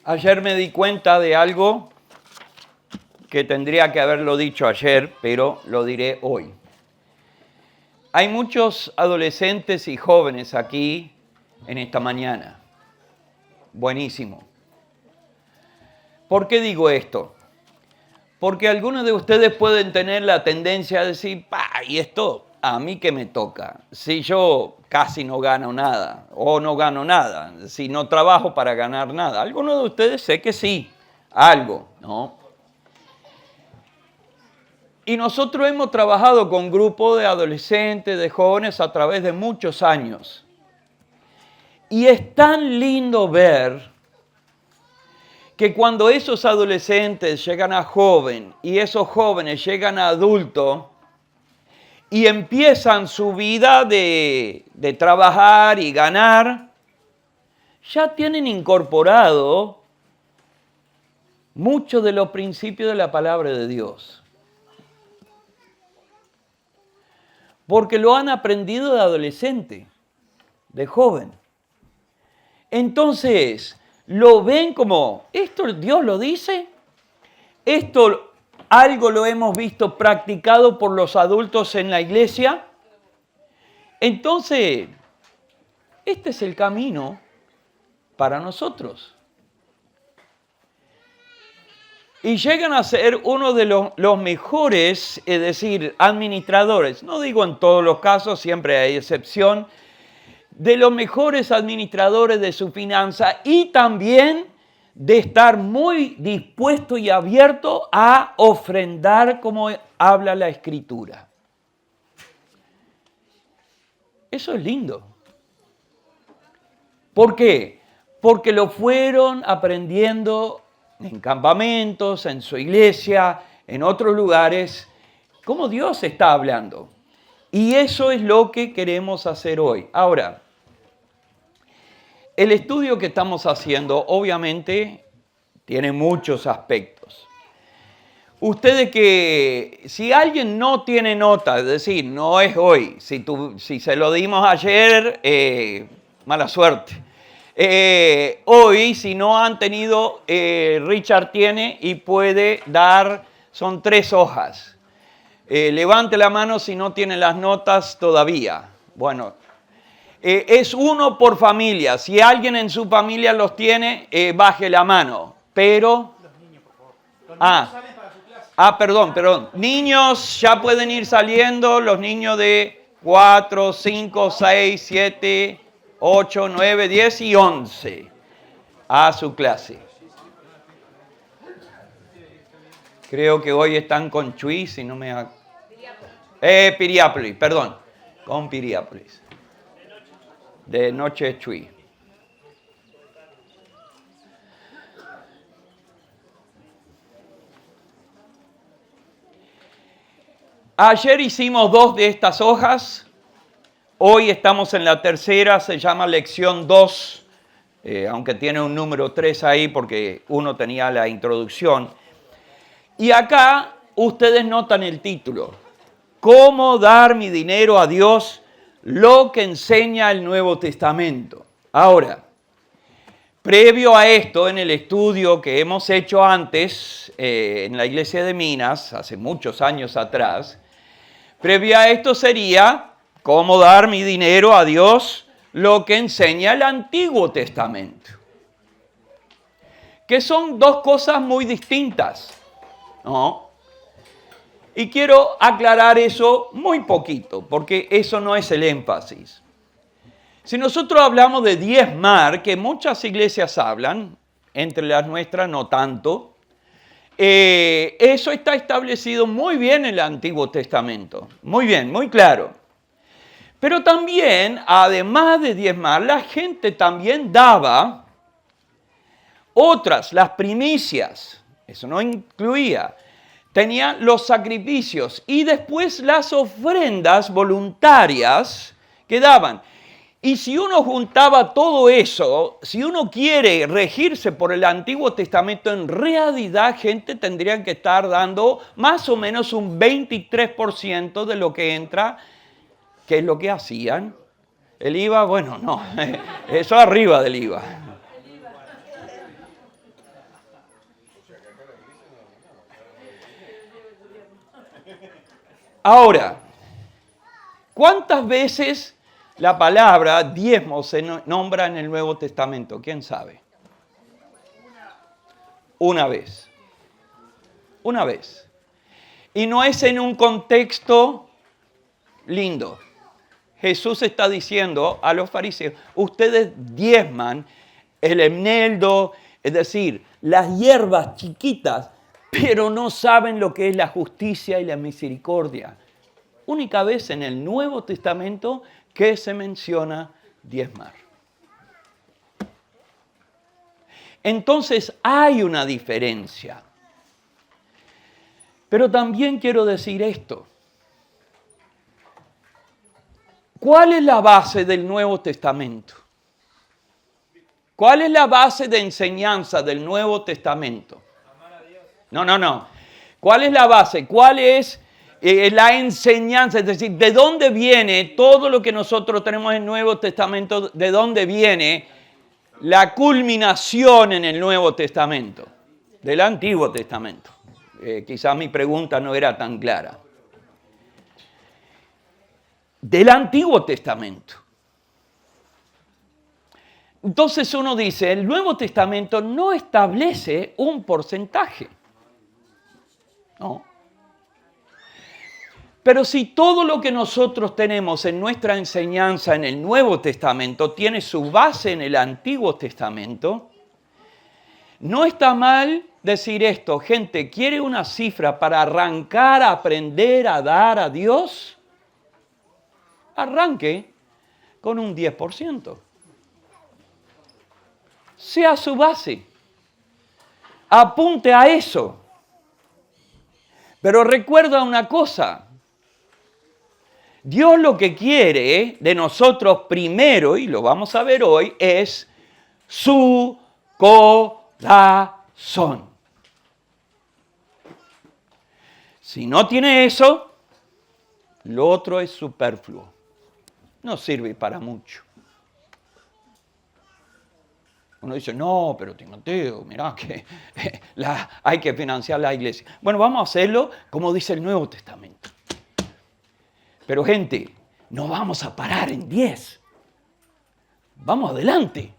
Ayer me di cuenta de algo que tendría que haberlo dicho ayer, pero lo diré hoy. Hay muchos adolescentes y jóvenes aquí en esta mañana. Buenísimo. ¿Por qué digo esto? Porque algunos de ustedes pueden tener la tendencia a decir, ¿y esto a mí qué me toca? Si yo casi no gano nada, o no gano nada, si no trabajo para ganar nada. Algunos de ustedes sé que sí, algo, ¿no? Y nosotros hemos trabajado con grupos de adolescentes, de jóvenes a través de muchos años. Y es tan lindo ver que cuando esos adolescentes llegan a joven y esos jóvenes llegan a adulto y empiezan su vida de trabajar y ganar, ya tienen incorporado muchos de los principios de la palabra de Dios. Porque lo han aprendido de adolescente, de joven. Entonces, lo ven como, ¿esto Dios lo dice? ¿Esto algo lo hemos visto practicado por los adultos en la iglesia? Entonces, este es el camino para nosotros. Y llegan a ser uno de los mejores, es decir, administradores. No digo en todos los casos, siempre hay excepción. De los mejores administradores de su finanza y también de estar muy dispuesto y abierto a ofrendar como habla la Escritura. Eso es lindo. ¿Por qué? Porque lo fueron aprendiendo en campamentos, en su iglesia, en otros lugares, cómo Dios está hablando. Y eso es lo que queremos hacer hoy. Ahora, el estudio que estamos haciendo obviamente tiene muchos aspectos. Ustedes que, si alguien no tiene nota, es decir, no es hoy, si se lo dimos ayer, mala suerte. Hoy, si no han tenido, Richard tiene y puede dar, son 3 hojas. Levante la mano si no tiene las notas todavía. Bueno, es uno por familia. Si alguien en su familia los tiene, baje la mano. Pero... Los niños, por favor. Los niños salen para su clase. Perdón. Niños ya pueden ir saliendo. Los niños de 4, 5, 6, 7, 8, 9, 10 y 11 a su clase. Creo que hoy están con Chuy, si no me... Piriápolis, perdón. Con Piriápolis. De noche es Chuy. Ayer hicimos 2 de estas hojas. Hoy estamos en la tercera, se llama lección 2, aunque tiene un número 3 ahí porque uno tenía la introducción. Y acá ustedes notan el título. ¿Cómo dar mi dinero a Dios? Lo que enseña el Nuevo Testamento. Ahora, previo a esto, en el estudio que hemos hecho antes en la iglesia de Minas, hace muchos años atrás, previo a esto sería cómo dar mi dinero a Dios, lo que enseña el Antiguo Testamento. Que son 2 cosas muy distintas, ¿no? Y quiero aclarar eso muy poquito, porque eso no es el énfasis. Si nosotros hablamos de diezmar, que muchas iglesias hablan, entre las nuestras no tanto, eso está establecido muy bien en el Antiguo Testamento. Muy bien, muy claro. Pero también, además de diezmar, la gente también daba otras, las primicias. Eso no incluía. Tenían los sacrificios y después las ofrendas voluntarias que daban. Y si uno juntaba todo eso, si uno quiere regirse por el Antiguo Testamento, en realidad gente tendría que estar dando más o menos un 23% de lo que entra. ¿Qué es lo que hacían? El IVA, bueno, no, eso arriba del IVA. Ahora, ¿cuántas veces la palabra diezmo se nombra en el Nuevo Testamento? ¿Quién sabe? Una vez. Una vez. Y no es en un contexto lindo. Jesús está diciendo a los fariseos, ustedes diezman el eneldo, es decir, las hierbas chiquitas, pero no saben lo que es la justicia y la misericordia. Única vez en el Nuevo Testamento que se menciona diezmar. Entonces hay una diferencia. Pero también quiero decir esto. ¿Cuál es la base del Nuevo Testamento? ¿Cuál es la base de enseñanza del Nuevo Testamento? No. ¿Cuál es la base? ¿Cuál es la enseñanza? Es decir, ¿de dónde viene todo lo que nosotros tenemos en el Nuevo Testamento? ¿De dónde viene la culminación en el Nuevo Testamento? Del Antiguo Testamento. Quizás mi pregunta no era tan clara. Del Antiguo Testamento. Entonces uno dice, el Nuevo Testamento no establece un porcentaje. No. Pero si todo lo que nosotros tenemos en nuestra enseñanza en el Nuevo Testamento tiene su base en el Antiguo Testamento, no está mal decir esto. Gente, ¿quiere una cifra para arrancar a aprender a dar a Dios? Arranque con un 10%. Sea su base. Apunte a eso. Pero recuerda una cosa. Dios lo que quiere de nosotros primero, y lo vamos a ver hoy, es su corazón. Si no tiene eso, lo otro es superfluo. No sirve para mucho. Uno dice, no, pero Timoteo, mirá que hay que financiar la iglesia. Bueno, vamos a hacerlo como dice el Nuevo Testamento. Pero gente, no vamos a parar en 10. Vamos adelante.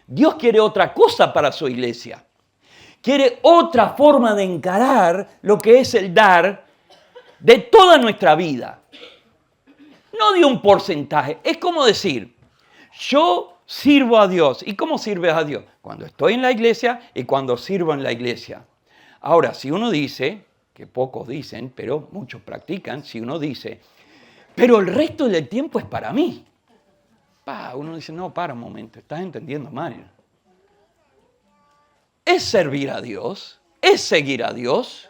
Dios quiere otra cosa para su iglesia. Quiere otra forma de encarar lo que es el dar de toda nuestra vida. No de un porcentaje. Es como decir, yo sirvo a Dios. ¿Y cómo sirves a Dios? Cuando estoy en la iglesia y cuando sirvo en la iglesia. Ahora, si uno dice, que pocos dicen, pero muchos practican, si uno dice, pero el resto del tiempo es para mí. Uno dice, no, para un momento, estás entendiendo mal. Es servir a Dios, es seguir a Dios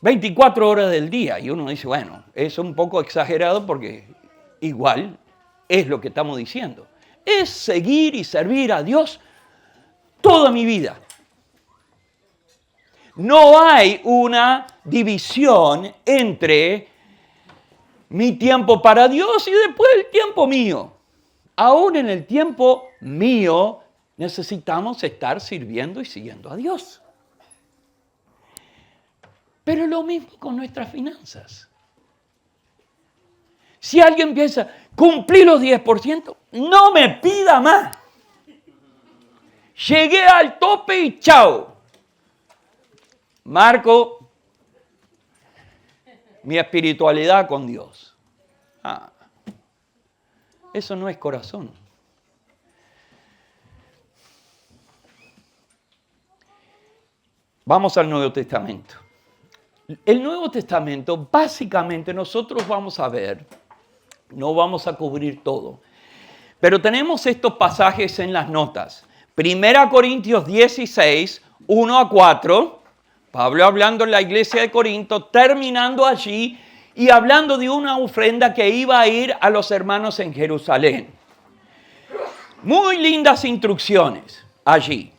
24 horas del día. Y uno dice, bueno, es un poco exagerado porque igual es lo que estamos diciendo. Es seguir y servir a Dios toda mi vida. No hay una división entre mi tiempo para Dios y después el tiempo mío. Aún en el tiempo mío necesitamos estar sirviendo y siguiendo a Dios. Pero lo mismo con nuestras finanzas. Si alguien piensa, cumplí los 10%, no me pida más. Llegué al tope y chao. Marco mi espiritualidad con Dios. Eso no es corazón. Vamos al Nuevo Testamento. El Nuevo Testamento, básicamente, nosotros vamos a ver, no vamos a cubrir todo, pero tenemos estos pasajes en las notas. 1 Corintios 16, 1 a 4, Pablo hablando en la iglesia de Corinto, terminando allí y hablando de una ofrenda que iba a ir a los hermanos en Jerusalén. Muy lindas instrucciones allí.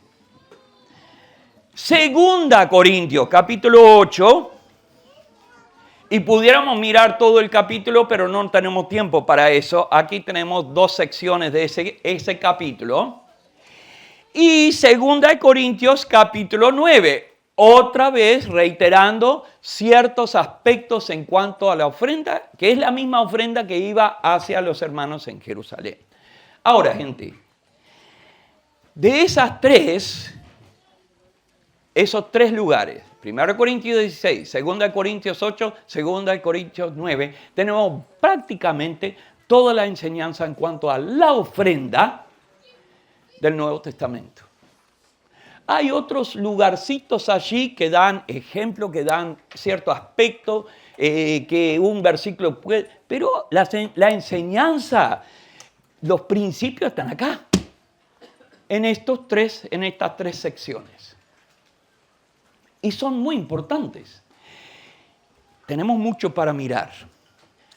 2 Corintios, capítulo 8, y pudiéramos mirar todo el capítulo, pero no tenemos tiempo para eso. Aquí tenemos 2 secciones de ese capítulo. Y 2 Corintios, capítulo 9. otra vez reiterando ciertos aspectos en cuanto a la ofrenda, que es la misma ofrenda que iba hacia los hermanos en Jerusalén. Ahora, gente, de esos tres lugares, 1 Corintios 16, 2 Corintios 8, 2 Corintios 9, tenemos prácticamente toda la enseñanza en cuanto a la ofrenda del Nuevo Testamento. Hay otros lugarcitos allí que dan ejemplo, que dan cierto aspecto, que un versículo puede... Pero la enseñanza, los principios están acá, en estas tres secciones. Y son muy importantes. Tenemos mucho para mirar.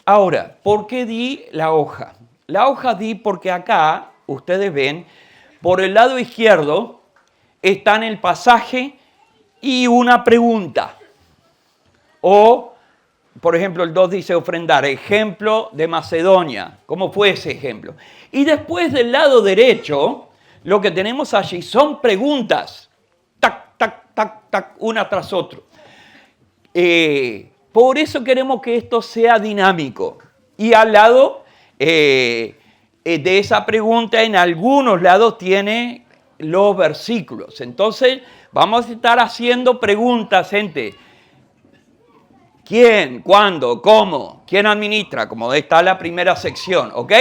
Ahora, ¿por qué di la hoja? La hoja di porque acá, ustedes ven, por el lado izquierdo está en el pasaje y una pregunta. O, por ejemplo, el 2 dice ofrendar, ejemplo de Macedonia. ¿Cómo fue ese ejemplo? Y después del lado derecho, lo que tenemos allí son preguntas. Tac, tac, tac, tac, una tras otra. Por eso queremos que esto sea dinámico. Y al lado de esa pregunta, en algunos lados tiene los versículos. Entonces, vamos a estar haciendo preguntas, gente. ¿Quién? ¿Cuándo? ¿Cómo? ¿Quién administra? Como está la primera sección, ¿ok?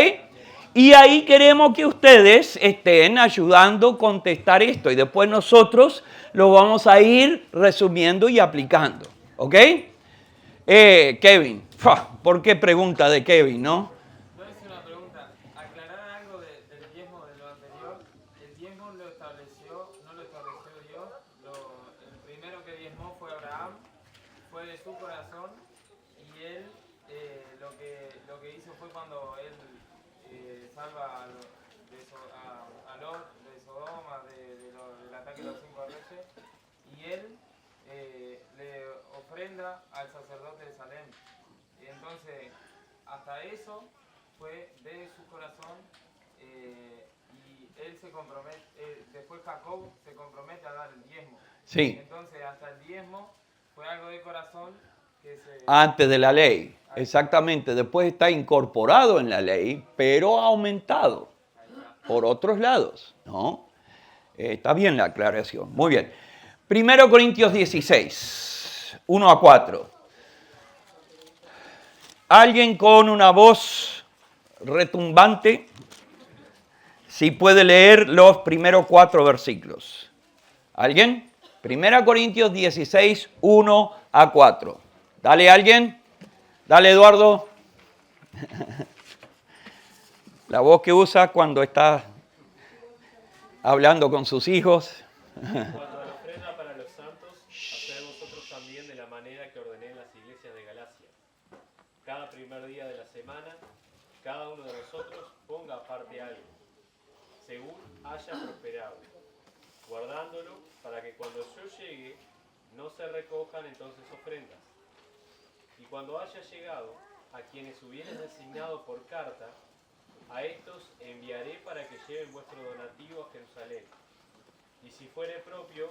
Y ahí queremos que ustedes estén ayudando a contestar esto. Y después nosotros lo vamos a ir resumiendo y aplicando, ¿ok? Kevin, ¿por qué pregunta de Kevin, no? Voy a hacer una pregunta. Aclarar algo del diezmo de lo anterior. El diezmo no lo estableció Dios. El primero que diezmó fue Abraham. Fue de su corazón. Y él lo que hizo fue cuando él salva a Lot de Sodoma, del ataque de los 5 reyes. Y él le ofrenda al sacerdote de Salem. Y entonces, hasta eso fue de su corazón, y él se compromete, después Jacob se compromete a dar el diezmo. Sí. Entonces, hasta el diezmo fue algo de corazón que se... Antes de la ley, exactamente. Después está incorporado en la ley, pero ha aumentado por otros lados, ¿no? Está bien la aclaración. Muy bien. 1 Corintios 16, 1 a 4. Alguien con una voz retumbante, si puede leer los primeros 4 versículos. ¿Alguien? 1 Corintios 16, 1 a 4. Dale, ¿alguien? Dale, Eduardo. La voz que usa cuando está hablando con sus hijos. Cuando a la ofrenda para los santos, haced vosotros también de la manera que ordené en las iglesias de Galacia. Cada primer día de la semana, cada uno de nosotros ponga aparte algo, según haya prosperado, guardándolo para que cuando yo llegue no se recojan entonces ofrendas. Y cuando haya llegado, a quienes hubieres designado por carta, a estos enviaré para que lleven vuestro donativo a Jerusalén. Y si fuere propio,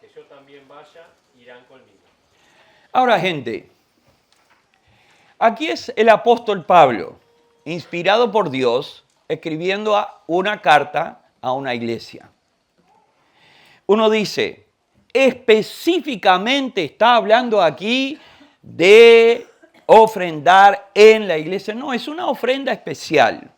que yo también vaya, irán conmigo. Ahora, gente, aquí es el apóstol Pablo, inspirado por Dios, escribiendo una carta a una iglesia. Uno dice, específicamente está hablando aquí de ofrendar en la iglesia. No, es una ofrenda especial.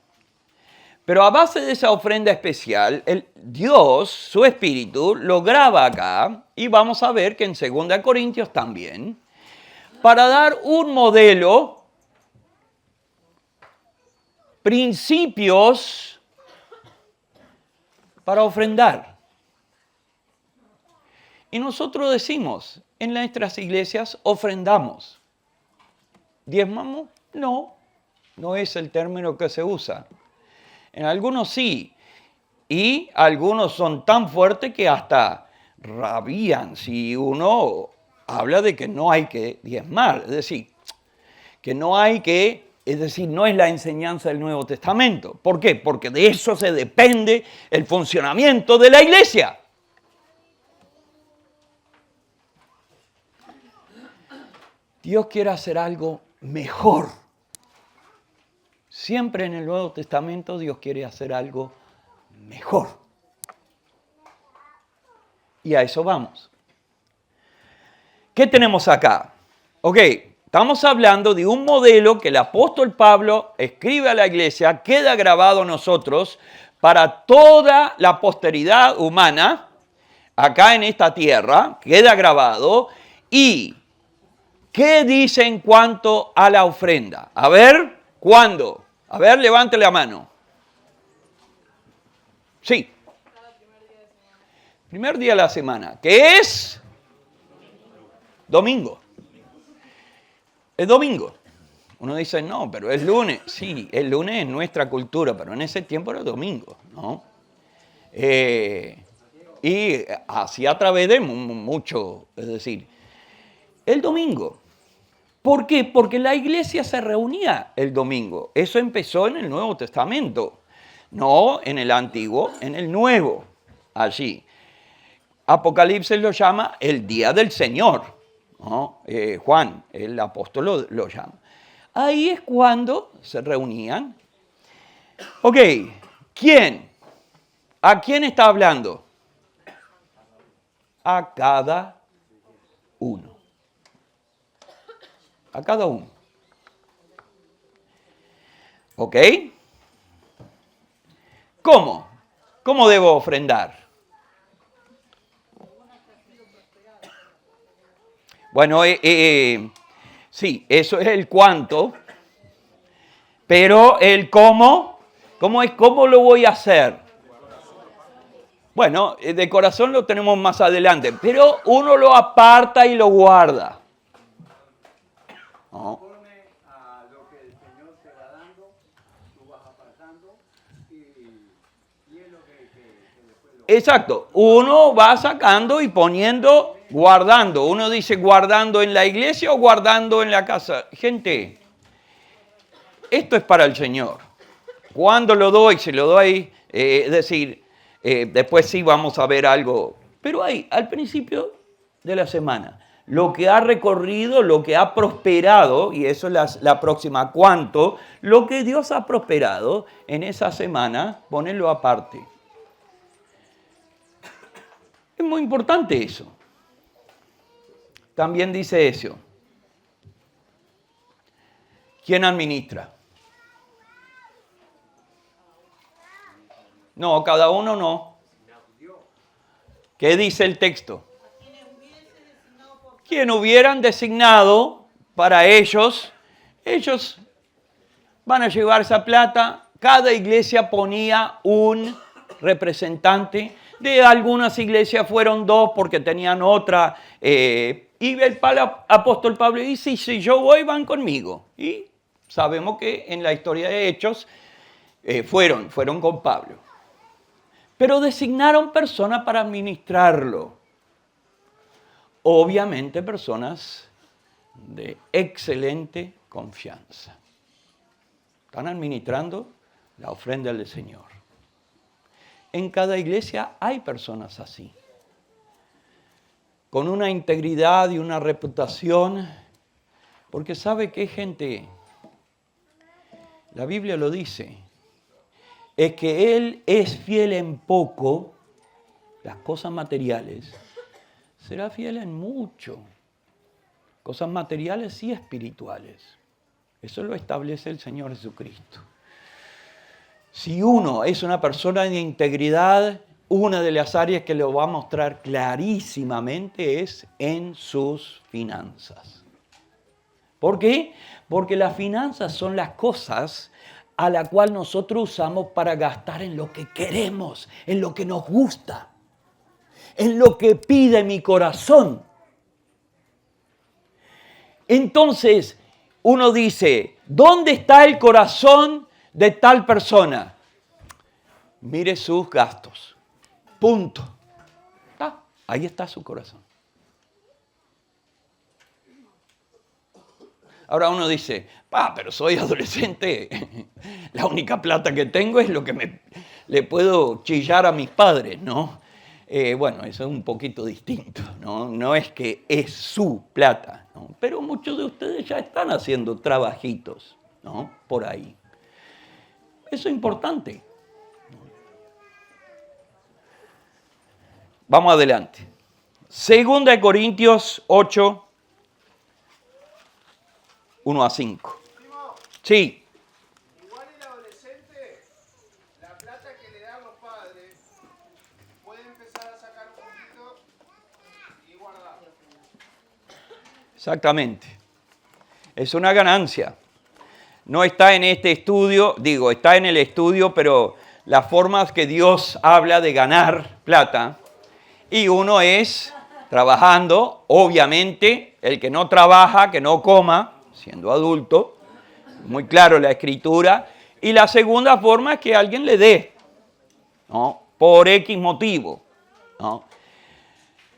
Pero a base de esa ofrenda especial, Dios, su Espíritu, lo graba acá, y vamos a ver que en 2 Corintios también, para dar un modelo, principios para ofrendar. Y nosotros decimos, en nuestras iglesias ofrendamos. ¿Diezmamos? No, no es el término que se usa. En algunos sí, y algunos son tan fuertes que hasta rabían si uno habla de que no hay que diezmar, es decir, que no hay que, es decir, no es la enseñanza del Nuevo Testamento. ¿Por qué? Porque de eso se depende el funcionamiento de la iglesia. Dios quiere hacer algo mejor. Siempre en el Nuevo Testamento Dios quiere hacer algo mejor. Y a eso vamos. ¿Qué tenemos acá? Ok, estamos hablando de un modelo que el apóstol Pablo escribe a la iglesia, queda grabado a nosotros para toda la posteridad humana, acá en esta tierra, queda grabado. ¿Y qué dice en cuanto a la ofrenda? A ver, ¿cuándo? A ver, levante la mano. Sí. Primer día de la semana, que es domingo. Es domingo. Uno dice, no, pero es lunes. Sí, el lunes es nuestra cultura, pero en ese tiempo era domingo, ¿no? Y así a través de mucho, es decir, el domingo. ¿Por qué? Porque la iglesia se reunía el domingo. Eso empezó en el Nuevo Testamento, no en el Antiguo, en el Nuevo, allí. Apocalipsis lo llama el día del Señor, ¿no? Juan, el apóstol, lo llama. Ahí es cuando se reunían. Ok, ¿quién? ¿A quién está hablando? A cada uno. A cada uno. ¿Ok? ¿Cómo? ¿Cómo debo ofrendar? Bueno, sí, eso es el cuánto, pero el cómo lo voy a hacer. Bueno, de corazón lo tenemos más adelante, pero uno lo aparta y lo guarda. ¿No? Conforme a lo que el Señor te va dando, tú vas apartando y es lo que después lo... Exacto, uno va sacando y poniendo, guardando. Uno dice guardando en la iglesia o guardando en la casa. Gente, esto es para el Señor. ¿Cuándo lo doy? Si lo doy, es decir, después sí vamos a ver algo. Pero ahí, al principio de la semana, lo que ha recorrido, lo que ha prosperado, y eso es la próxima, ¿cuánto? Lo que Dios ha prosperado en esa semana, ponerlo aparte. Es muy importante eso. También dice eso. ¿Quién administra? No, cada uno no. ¿Qué dice el texto? Quien hubieran designado para ellos van a llevar esa plata. Cada iglesia ponía un representante. De algunas iglesias fueron dos porque tenían otra. Y el apóstol Pablo dice, si yo voy, van conmigo. Y sabemos que en la historia de Hechos fueron con Pablo. Pero designaron personas para administrarlo. Obviamente personas de excelente confianza. Están administrando la ofrenda del Señor. En cada iglesia hay personas así, con una integridad y una reputación, porque sabe que gente, la Biblia lo dice, es que Él es fiel en poco, las cosas materiales, será fiel en mucho, cosas materiales y espirituales. Eso lo establece el Señor Jesucristo. Si uno es una persona de integridad, una de las áreas que lo va a mostrar clarísimamente es en sus finanzas. ¿Por qué? Porque las finanzas son las cosas a las cuales nosotros usamos para gastar en lo que queremos, en lo que nos gusta, en lo que pide mi corazón. Entonces, uno dice, ¿dónde está el corazón de tal persona? Mire sus gastos. Punto. Ahí está su corazón. Ahora uno dice, pero soy adolescente. La única plata que tengo es lo que le puedo chillar a mis padres, ¿no? Bueno, eso es un poquito distinto, ¿no? No es que es su plata, ¿no? Pero muchos de ustedes ya están haciendo trabajitos, ¿no? Por ahí. Eso es importante. Vamos adelante. 2 Corintios 8, 1 a 5. Sí. Igual el adolescente, la plata que le dan los padres, puede empezar a sacar un poquito y guardarlo. Exactamente. Es una ganancia. No está en este estudio, digo, está en el estudio, pero las formas que Dios habla de ganar plata, y uno es trabajando, obviamente, el que no trabaja, que no coma, siendo adulto, muy claro la escritura, y la segunda forma es que alguien le dé, ¿no? Por X motivo, ¿no?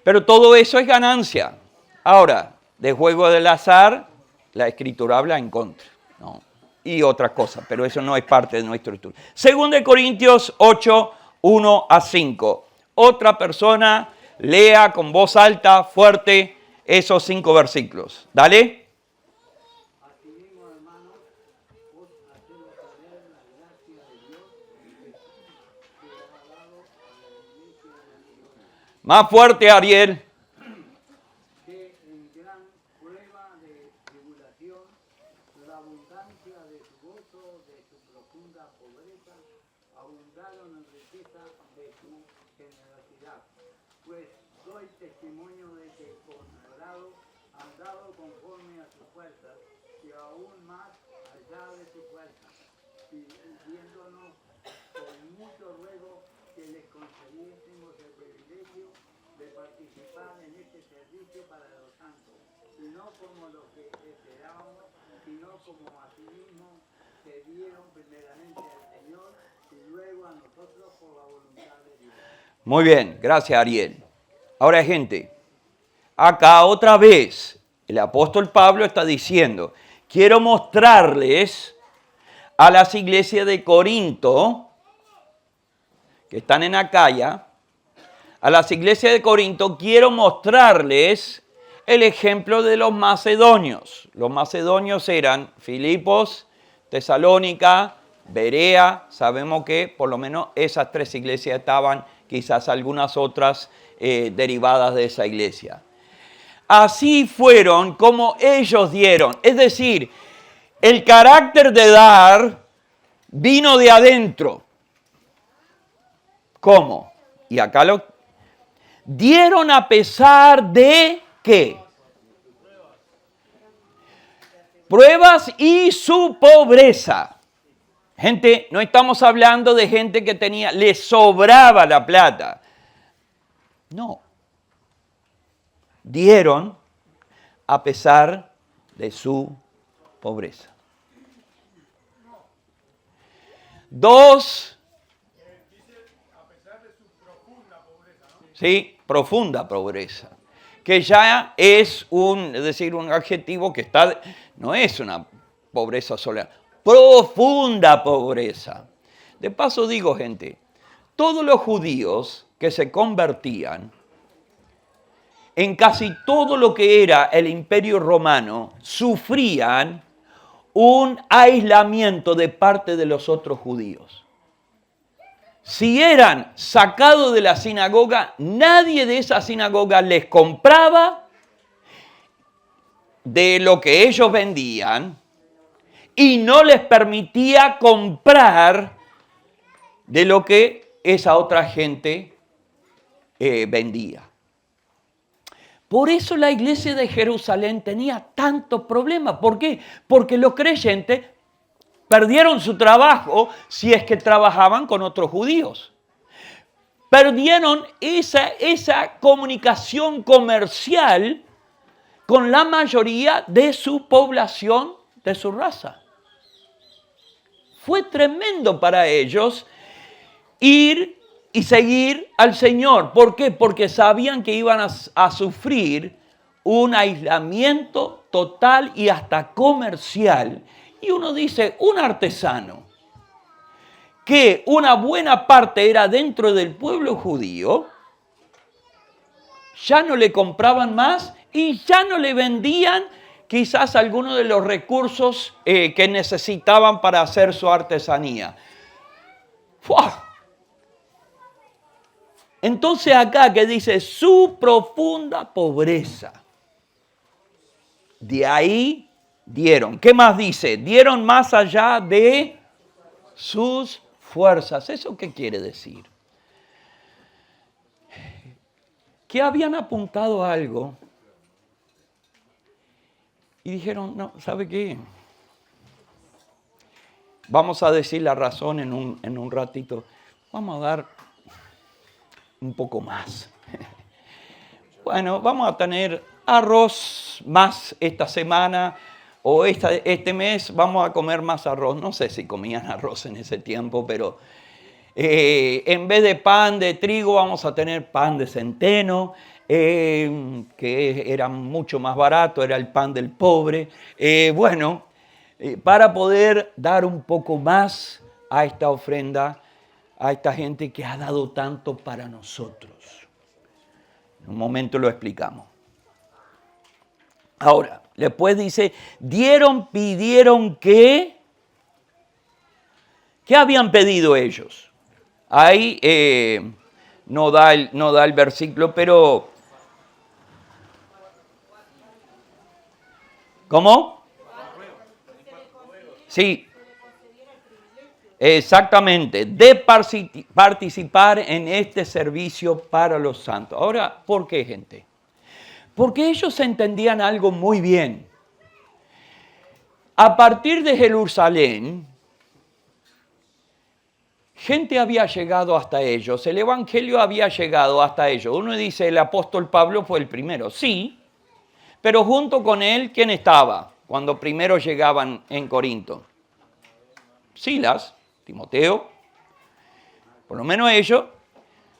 Pero todo eso es ganancia. Ahora, de juego del azar, la escritura habla en contra, ¿no? Y otras cosas, pero eso no es parte de nuestro estudio. 2 Corintios 8, 1 a 5. Otra persona lea con voz alta, fuerte, esos 5 versículos. Dale. Asimismo, hermanos, os hacemos saber la gracia de Dios que ha dado a la iglesia de Macedonia, Más fuerte, Ariel. que en gran prueba de tribulación, la abundancia de su gozo, de su profunda pobreza, abundaron en riqueza de su generosidad. Pues doy testimonio de que con agrado han dado conforme a sus fuerzas, y aún más allá de sus fuerzas, pidiéndonos con mucho ruego que les concediésemos el privilegio de participar en este servicio para los santos, y no como lo que esperábamos, sino como a sí mismos se dieron primeramente al Señor y luego a nosotros por la voluntad de Dios. Muy bien, gracias, Ariel. Ahora, gente, acá otra vez el apóstol Pablo está diciendo, quiero mostrarles a las iglesias de Corinto, que están en Acaya, a las iglesias de Corinto, quiero mostrarles el ejemplo de los macedonios. Los macedonios eran Filipos, Tesalónica, Berea. Sabemos que por lo menos esas 3 iglesias estaban, quizás algunas otras derivadas de esa iglesia. Así fueron como ellos dieron. Es decir, el carácter de dar vino de adentro. ¿Cómo? Y acá lo dieron a pesar de ¿qué? Pruebas y su pobreza. Gente, no estamos hablando de gente que le sobraba la plata. No. Dieron a pesar de su pobreza. 2. Sí, profunda pobreza. Que ya es un adjetivo que no es una pobreza sola, profunda pobreza. De paso digo, gente, todos los judíos que se convertían en casi todo lo que era el Imperio Romano sufrían un aislamiento de parte de los otros judíos. Si eran sacados de la sinagoga, nadie de esa sinagoga les compraba de lo que ellos vendían y no les permitía comprar de lo que esa otra gente vendía. Por eso la iglesia de Jerusalén tenía tantos problemas. ¿Por qué? Porque los creyentes perdieron su trabajo si es que trabajaban con otros judíos. Perdieron esa comunicación comercial con la mayoría de su población, de su raza. Fue tremendo para ellos ir y seguir al Señor. ¿Por qué? Porque sabían que iban a sufrir un aislamiento total y hasta comercial. Y uno dice, un artesano, que una buena parte era dentro del pueblo judío, ya no le compraban más y ya no le vendían quizás algunos de los recursos que necesitaban para hacer su artesanía. ¡Fua! Entonces acá que dice su profunda pobreza. De ahí dieron. ¿Qué más dice? Dieron más allá de sus fuerzas. ¿Eso qué quiere decir? Que habían apuntado a algo y dijeron, no, ¿sabe qué? Vamos a decir la razón en un ratito. Vamos a dar un poco más. Bueno, vamos a tener arroz más esta semana o este mes vamos a comer más arroz. No sé si comían arroz en ese tiempo, pero en vez de pan de trigo vamos a tener pan de centeno, que era mucho más barato, era el pan del pobre. Para poder dar un poco más a esta ofrenda, a esta gente que ha dado tanto para nosotros. En un momento lo explicamos. Ahora, después dice, pidieron ¿qué? ¿Qué habían pedido ellos? Ahí no da el versículo, pero... ¿Cómo? Sí. Exactamente, de participar en este servicio para los santos. Ahora, ¿por qué, gente? Porque ellos entendían algo muy bien. A partir de Jerusalén, gente había llegado hasta ellos, el evangelio había llegado hasta ellos. Uno dice, el apóstol Pablo fue el primero. Sí, pero junto con él, ¿quién estaba cuando primero llegaban en Corinto? Silas, Timoteo, por lo menos ellos.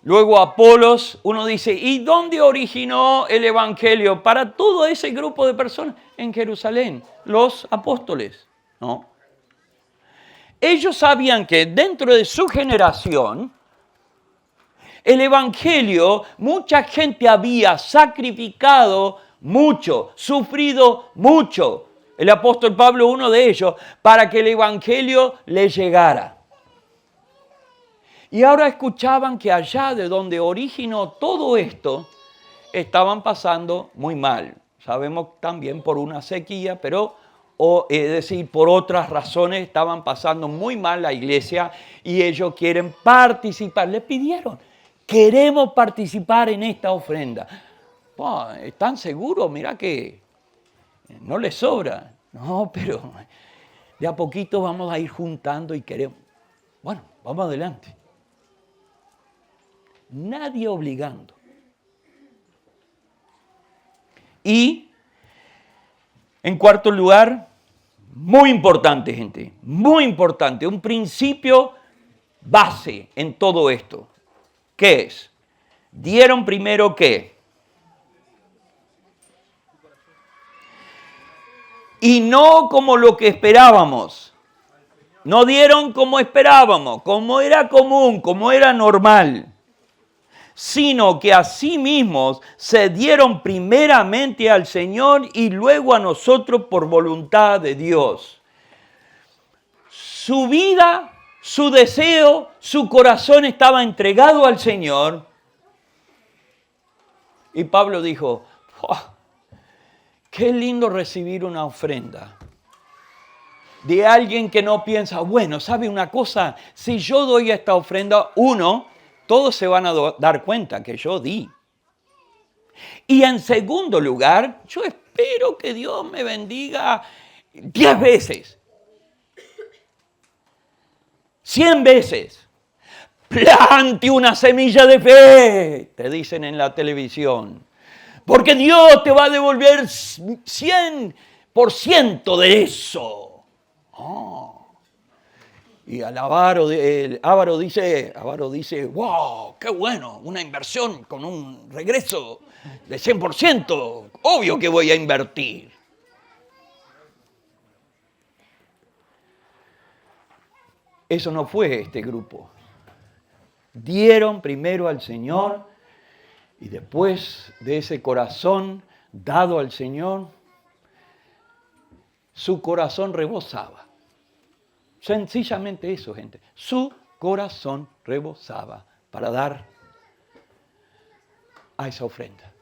Luego Apolos, uno dice, ¿y dónde originó el evangelio para todo ese grupo de personas? En Jerusalén, los apóstoles, ¿no? Ellos sabían que dentro de su generación, el evangelio, mucha gente había sacrificado mucho, sufrido mucho. El apóstol Pablo, uno de ellos, para que el evangelio le llegara. Y ahora escuchaban que allá de donde originó todo esto, estaban pasando muy mal. Sabemos también por una sequía, pero, es decir, por otras razones estaban pasando muy mal la iglesia y ellos quieren participar. Le pidieron, queremos participar en esta ofrenda. ¿Están seguros? Mira que no les sobra. No, pero de a poquito vamos a ir juntando y queremos. Bueno, vamos adelante. Nadie obligando. Y, en cuarto lugar, muy importante, gente, muy importante, un principio base en todo esto. ¿Qué es? Dieron primero ¿qué? Y no como lo que esperábamos. No dieron como esperábamos, como era común, como era normal, sino que a sí mismos se dieron primeramente al Señor y luego a nosotros por voluntad de Dios. Su vida, su deseo, su corazón estaba entregado al Señor. Y Pablo dijo, qué lindo recibir una ofrenda de alguien que no piensa, bueno, ¿sabe una cosa? Si yo doy esta ofrenda, todos se van a dar cuenta que yo di. Y en segundo lugar, yo espero que Dios me bendiga 10 veces, 100 veces. Plante una semilla de fe, te dicen en la televisión. Porque Dios te va a devolver 100% de eso. Y al Avaro dice, wow, qué bueno, una inversión con un regreso de 100%, obvio que voy a invertir. Eso no fue este grupo. Dieron primero al Señor Y después de ese corazón dado al Señor, su corazón rebosaba. Sencillamente eso, gente. Su corazón rebosaba para dar a esa ofrenda.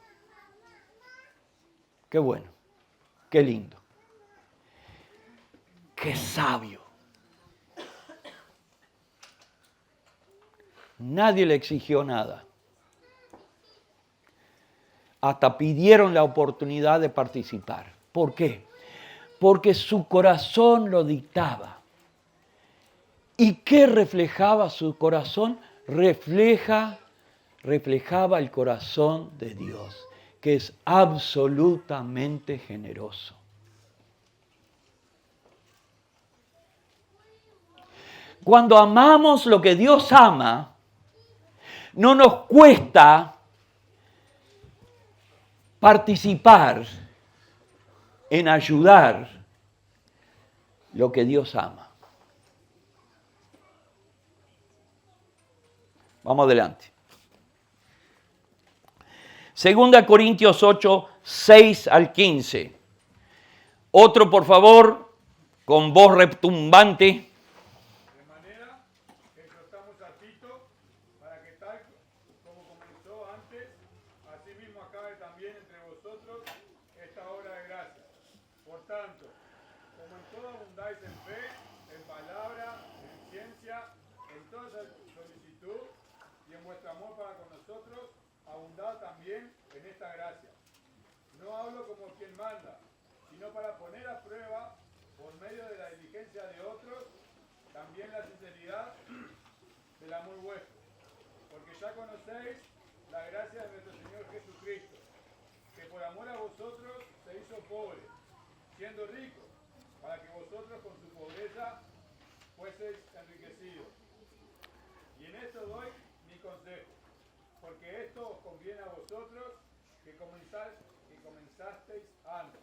Qué bueno, qué lindo, qué sabio. Nadie le exigió nada. Hasta pidieron la oportunidad de participar. ¿Por qué? Porque su corazón lo dictaba. ¿Y qué reflejaba su corazón? Reflejaba el corazón de Dios, que es absolutamente generoso. Cuando amamos lo que Dios ama, no nos cuesta participar en ayudar lo que Dios ama. Vamos adelante. 2 Corintios 8, 6 al 15. Otro, por favor, con voz retumbante. De manera que exhortamos a Tito para que tal como comenzó antes, asimismo acabe también entre vosotros esta obra de gracia. Por tanto, como en todo abundáis en fe, en palabra, en ciencia, en toda solicitud y en vuestro amor para con nosotros, abundad también en esta gracia. No hablo como quien manda, sino para poner a prueba, por medio de la diligencia de otros, también la sinceridad del amor vuestro. Porque ya conocéis la gracia de nuestro Señor Jesucristo, que por amor a vosotros se hizo pobre, siendo rico, para que vosotros con su pobreza fueseis enriquecidos. Y en esto doy mi consejo, porque esto os conviene a vosotros que comenzasteis antes,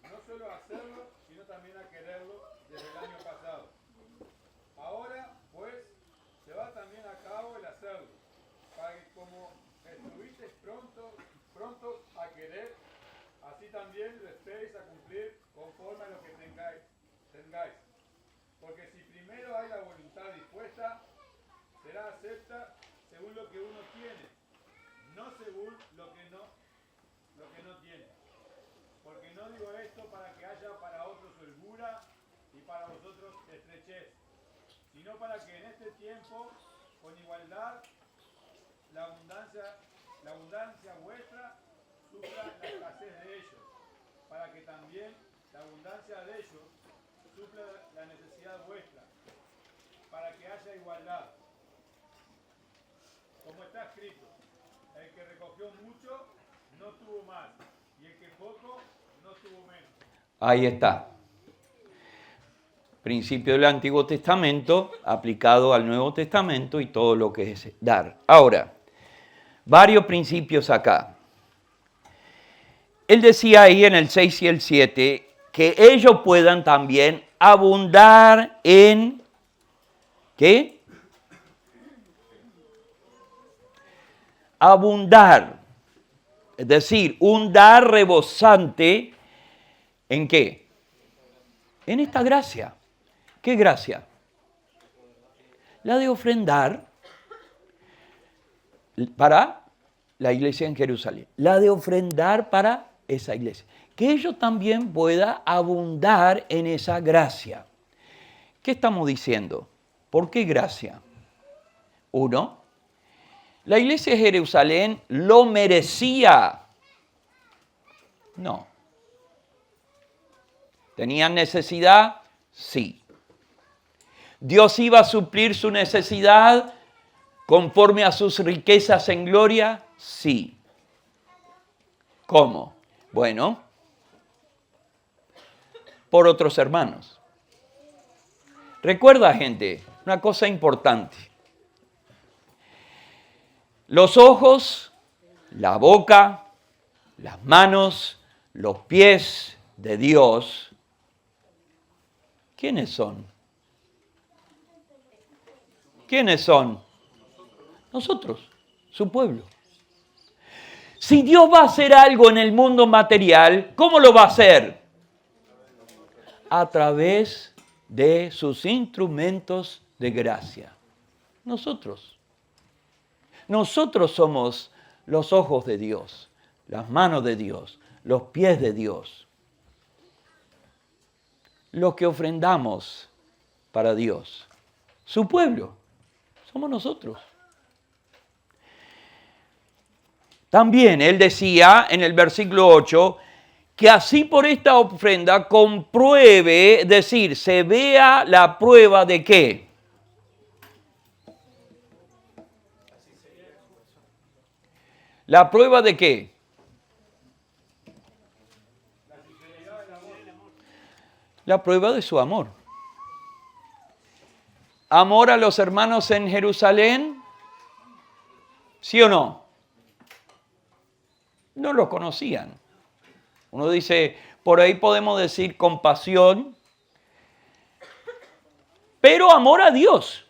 no solo a hacerlo, sino también a quererlo desde el año pasado. Ahora, pues, se va también a cabo el hacerlo, para que como estuvisteis prontos a querer, así también lo estéis a cumplir conforme a lo que tengáis. Porque si primero hay la voluntad dispuesta, será acepta según lo que uno tiene, no según lo que no tiene. Porque no digo esto para que haya para otros holgura y para vosotros estrechez, sino para que en este tiempo, con igualdad, la abundancia vuestra supla la escasez de ellos, para que también la abundancia de ellos supla la necesidad vuestra, para que haya igualdad. Como está escrito, el que recogió mucho no tuvo más, y el que poco no tuvo menos. Ahí está. Principio del Antiguo Testamento aplicado al Nuevo Testamento y todo lo que es dar. Ahora, varios principios acá. Él decía ahí en el 6 y el 7 que ellos puedan también abundar en ¿qué? Abundar. Es decir, un dar rebosante ¿en qué? En esta gracia. ¿Qué gracia? La de ofrendar para la iglesia en Jerusalén. La de ofrendar para esa iglesia. Que ellos también puedan abundar en esa gracia. ¿Qué estamos diciendo? ¿Por qué gracia? Uno, la iglesia de Jerusalén lo merecía. No. ¿Tenían necesidad? Sí. ¿Dios iba a suplir su necesidad conforme a sus riquezas en gloria? Sí. ¿Cómo? Bueno, por otros hermanos. Recuerda, gente, una cosa importante. Los ojos, la boca, las manos, los pies de Dios, ¿quiénes son? ¿Quiénes son? Nosotros, su pueblo. Si Dios va a hacer algo en el mundo material, ¿cómo lo va a hacer? A través de sus instrumentos de gracia. Nosotros. Nosotros somos los ojos de Dios, las manos de Dios, los pies de Dios. Los que ofrendamos para Dios. Su pueblo. Somos nosotros. También él decía en el versículo 8, que así por esta ofrenda compruebe, es decir, se vea la prueba de qué. ¿La prueba de qué? La prueba de su amor. ¿Amor a los hermanos en Jerusalén? ¿Sí o no? No los conocían. Uno dice, por ahí podemos decir compasión, pero amor a Dios.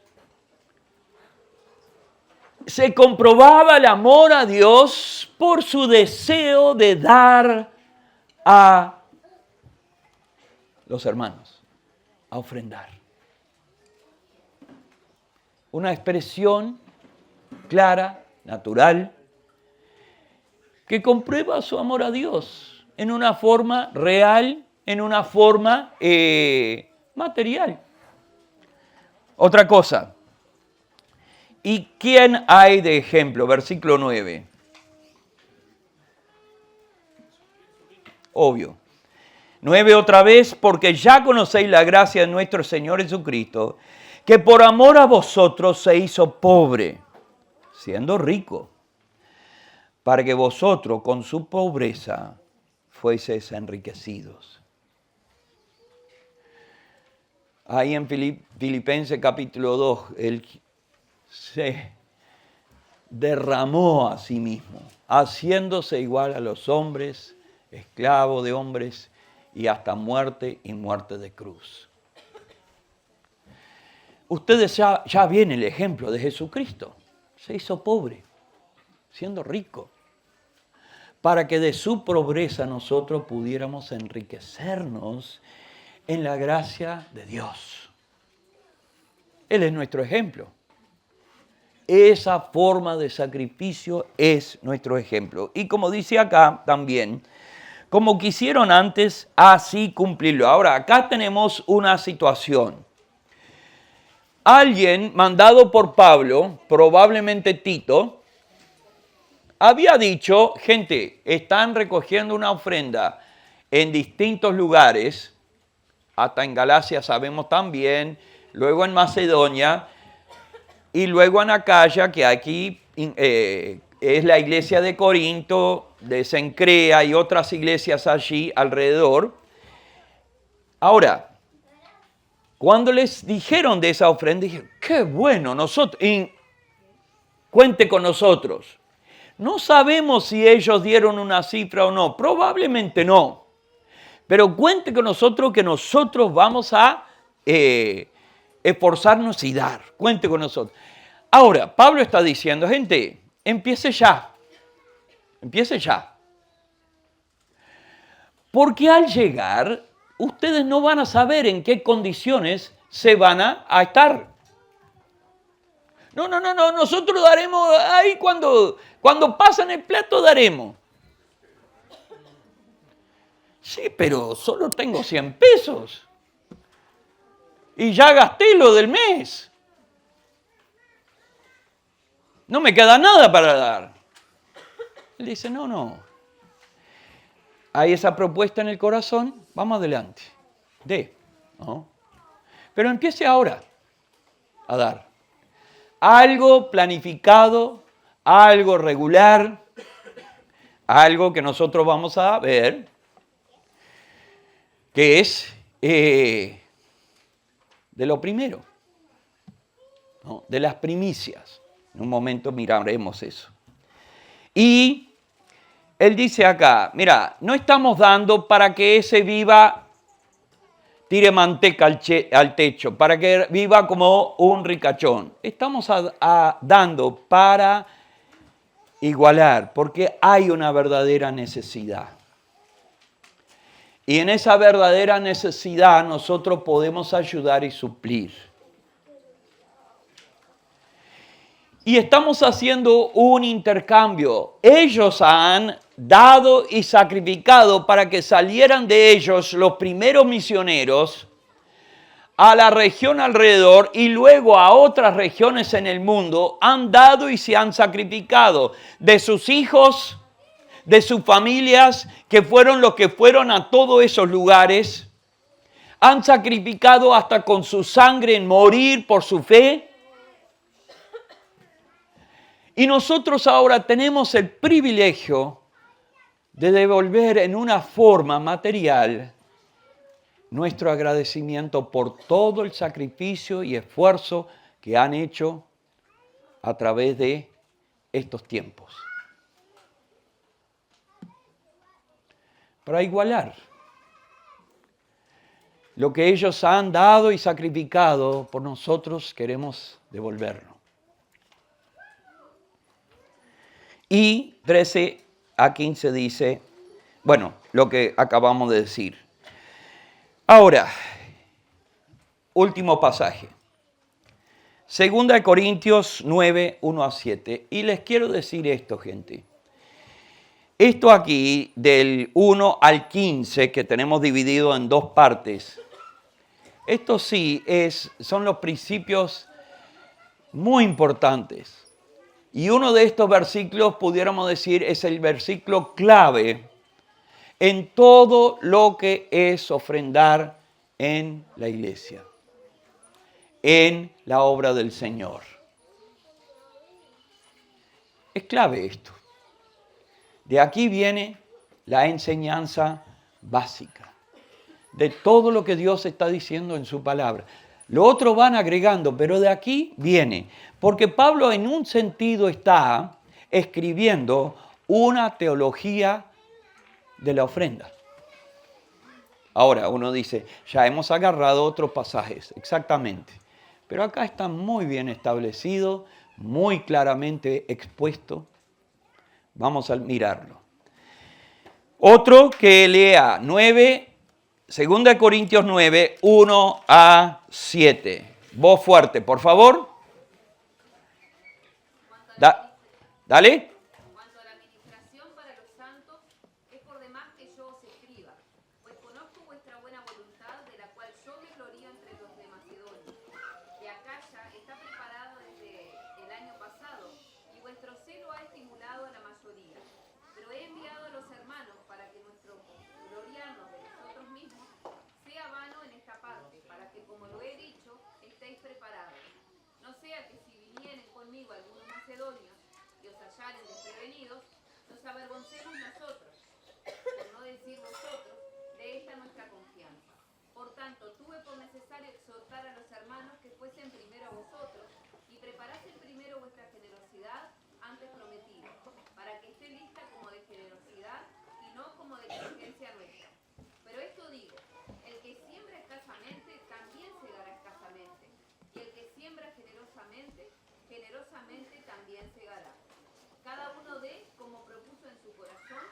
Se comprobaba el amor a Dios por su deseo de dar a los hermanos, a ofrendar. Una expresión clara, natural, que comprueba su amor a Dios en una forma real, en una forma material. Otra cosa. ¿Y quién hay de ejemplo? Versículo 9. Obvio. 9 otra vez, porque ya conocéis la gracia de nuestro Señor Jesucristo, que por amor a vosotros se hizo pobre, siendo rico, para que vosotros con su pobreza fueseis enriquecidos. Ahí en Filipenses capítulo 2, él se derramó a sí mismo, haciéndose igual a los hombres, esclavo de hombres, y hasta muerte y muerte de cruz. Ustedes ya ven el ejemplo de Jesucristo. Se hizo pobre, siendo rico, para que de su pobreza nosotros pudiéramos enriquecernos en la gracia de Dios. Él es nuestro ejemplo. Esa forma de sacrificio es nuestro ejemplo. Y como dice acá también, como quisieron antes, así cumplirlo. Ahora, acá tenemos una situación. Alguien mandado por Pablo, probablemente Tito, había dicho, gente, están recogiendo una ofrenda en distintos lugares, hasta en Galacia sabemos también, luego en Macedonia, y luego en Acaya, que aquí es la iglesia de Corinto, de Cencrea y otras iglesias allí alrededor. Ahora, cuando les dijeron de esa ofrenda, dijeron, qué bueno, nosotros, cuente con nosotros. No sabemos si ellos dieron una cifra o no, probablemente no. Pero cuente con nosotros que nosotros vamos a esforzarnos y dar. Cuente con nosotros. Ahora, Pablo está diciendo, gente, empiece ya. Empiece ya. Porque al llegar, ustedes no van a saber en qué condiciones se van a estar. No, nosotros daremos ahí cuando pasan el plato daremos. Sí, pero solo tengo 100 pesos. Y ya gasté lo del mes. No me queda nada para dar. Él dice, no. Hay esa propuesta en el corazón, vamos adelante. ¿no? Pero empiece ahora a dar. Algo planificado, algo regular, algo que nosotros vamos a ver, que es de lo primero, ¿no? De las primicias. En un momento miraremos eso. Y él dice acá, mira, no estamos dando para que ese viva, tire manteca al techo, para que viva como un ricachón. Estamos dando para igualar, porque hay una verdadera necesidad. Y en esa verdadera necesidad nosotros podemos ayudar y suplir. Y estamos haciendo un intercambio. Ellos han dado y sacrificado para que salieran de ellos los primeros misioneros a la región alrededor y luego a otras regiones en el mundo. Han dado y se han sacrificado de sus hijos, de sus familias, que fueron los que fueron a todos esos lugares. Han sacrificado hasta con su sangre en morir por su fe. Y nosotros ahora tenemos el privilegio de devolver en una forma material nuestro agradecimiento por todo el sacrificio y esfuerzo que han hecho a través de estos tiempos. Para igualar lo que ellos han dado y sacrificado, por nosotros queremos devolverlo. Y 13 a 15 dice, bueno, lo que acabamos de decir. Ahora, último pasaje. 2 Corintios 9, 1 a 7. Y les quiero decir esto, gente. Esto aquí, del 1 al 15, que tenemos dividido en dos partes, esto sí son los principios muy importantes. Y uno de estos versículos, pudiéramos decir, es el versículo clave en todo lo que es ofrendar en la iglesia, en la obra del Señor. Es clave esto. De aquí viene la enseñanza básica de todo lo que Dios está diciendo en su palabra. Lo otro van agregando, pero de aquí viene. Porque Pablo en un sentido está escribiendo una teología de la ofrenda. Ahora uno dice, ya hemos agarrado otros pasajes, exactamente. Pero acá está muy bien establecido, muy claramente expuesto. Vamos a mirarlo. Otro que lea 2 Corintios 9, 1 a 7. Voz fuerte, por favor. Dale. Cuanto a la administración para los santos, es por demás que yo os escriba, pues conozco vuestra buena voluntad, de la cual yo me glorío entre los de Macedonia. De Acaya está preparado desde el año pasado, y vuestro celo ha estimulado a la mayoría. Pero he enviado a los hermanos para que nuestro gloriarnos de nosotros mismos sea vano en esta parte, para que, como lo he dicho, estéis preparados. No sea que si vinieren conmigo algunos macedonios y os hallaren desprevenidos, nos avergoncemos nosotros, por no decir vosotros, de esta nuestra confianza. Por tanto, tuve por necesario exhortar a los hermanos que fuesen primero a vosotros y preparasen primero vuestra generosidad antes prometida, para que esté lista como de generosidad y no como de exigencia nuestra. Pero esto digo, el que siembra escasamente también segará escasamente, y el que siembra generosamente, generosamente también segará. Cada uno dé como propuso en su corazón,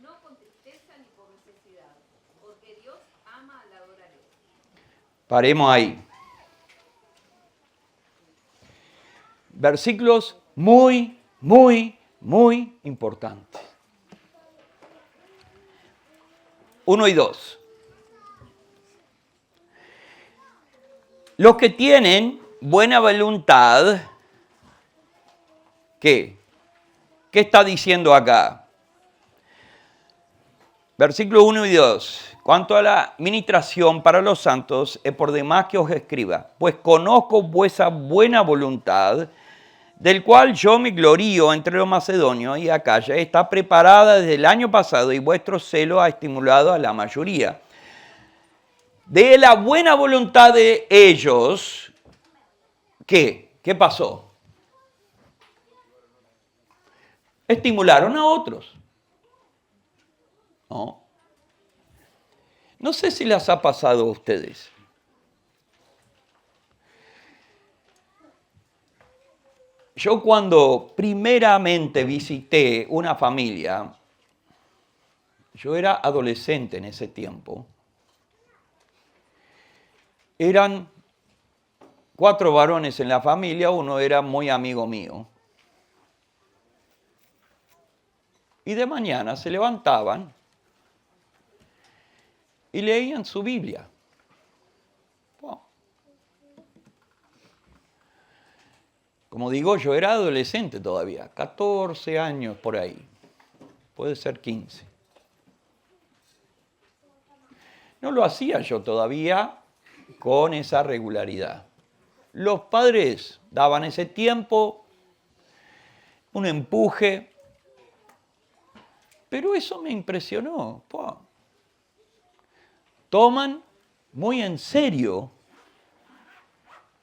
no con tristeza ni por necesidad, porque Dios ama al dador alegre. Paremos ahí. Versículos muy importantes. 1 y 2. Los que tienen buena voluntad, ¿qué? ¿Qué está diciendo acá? Versículo 1 y 2. Cuanto a la ministración para los santos, es por demás que os escriba, pues conozco vuestra buena voluntad, del cual yo me glorío entre los macedonios y Acaya, está preparada desde el año pasado y vuestro celo ha estimulado a la mayoría. De la buena voluntad de ellos, ¿qué? ¿Qué pasó? Estimularon a otros. No sé si les ha pasado a ustedes. yo cuando primeramente visité una familia, yo era adolescente en ese tiempo, eran 4 varones en la familia, uno era muy amigo mío. Y de mañana se levantaban y leían su Biblia. Como digo, yo era adolescente todavía, 14 años por ahí, puede ser 15. No lo hacía yo todavía con esa regularidad. Los padres daban ese tiempo, un empuje, pero eso me impresionó. Toman muy en serio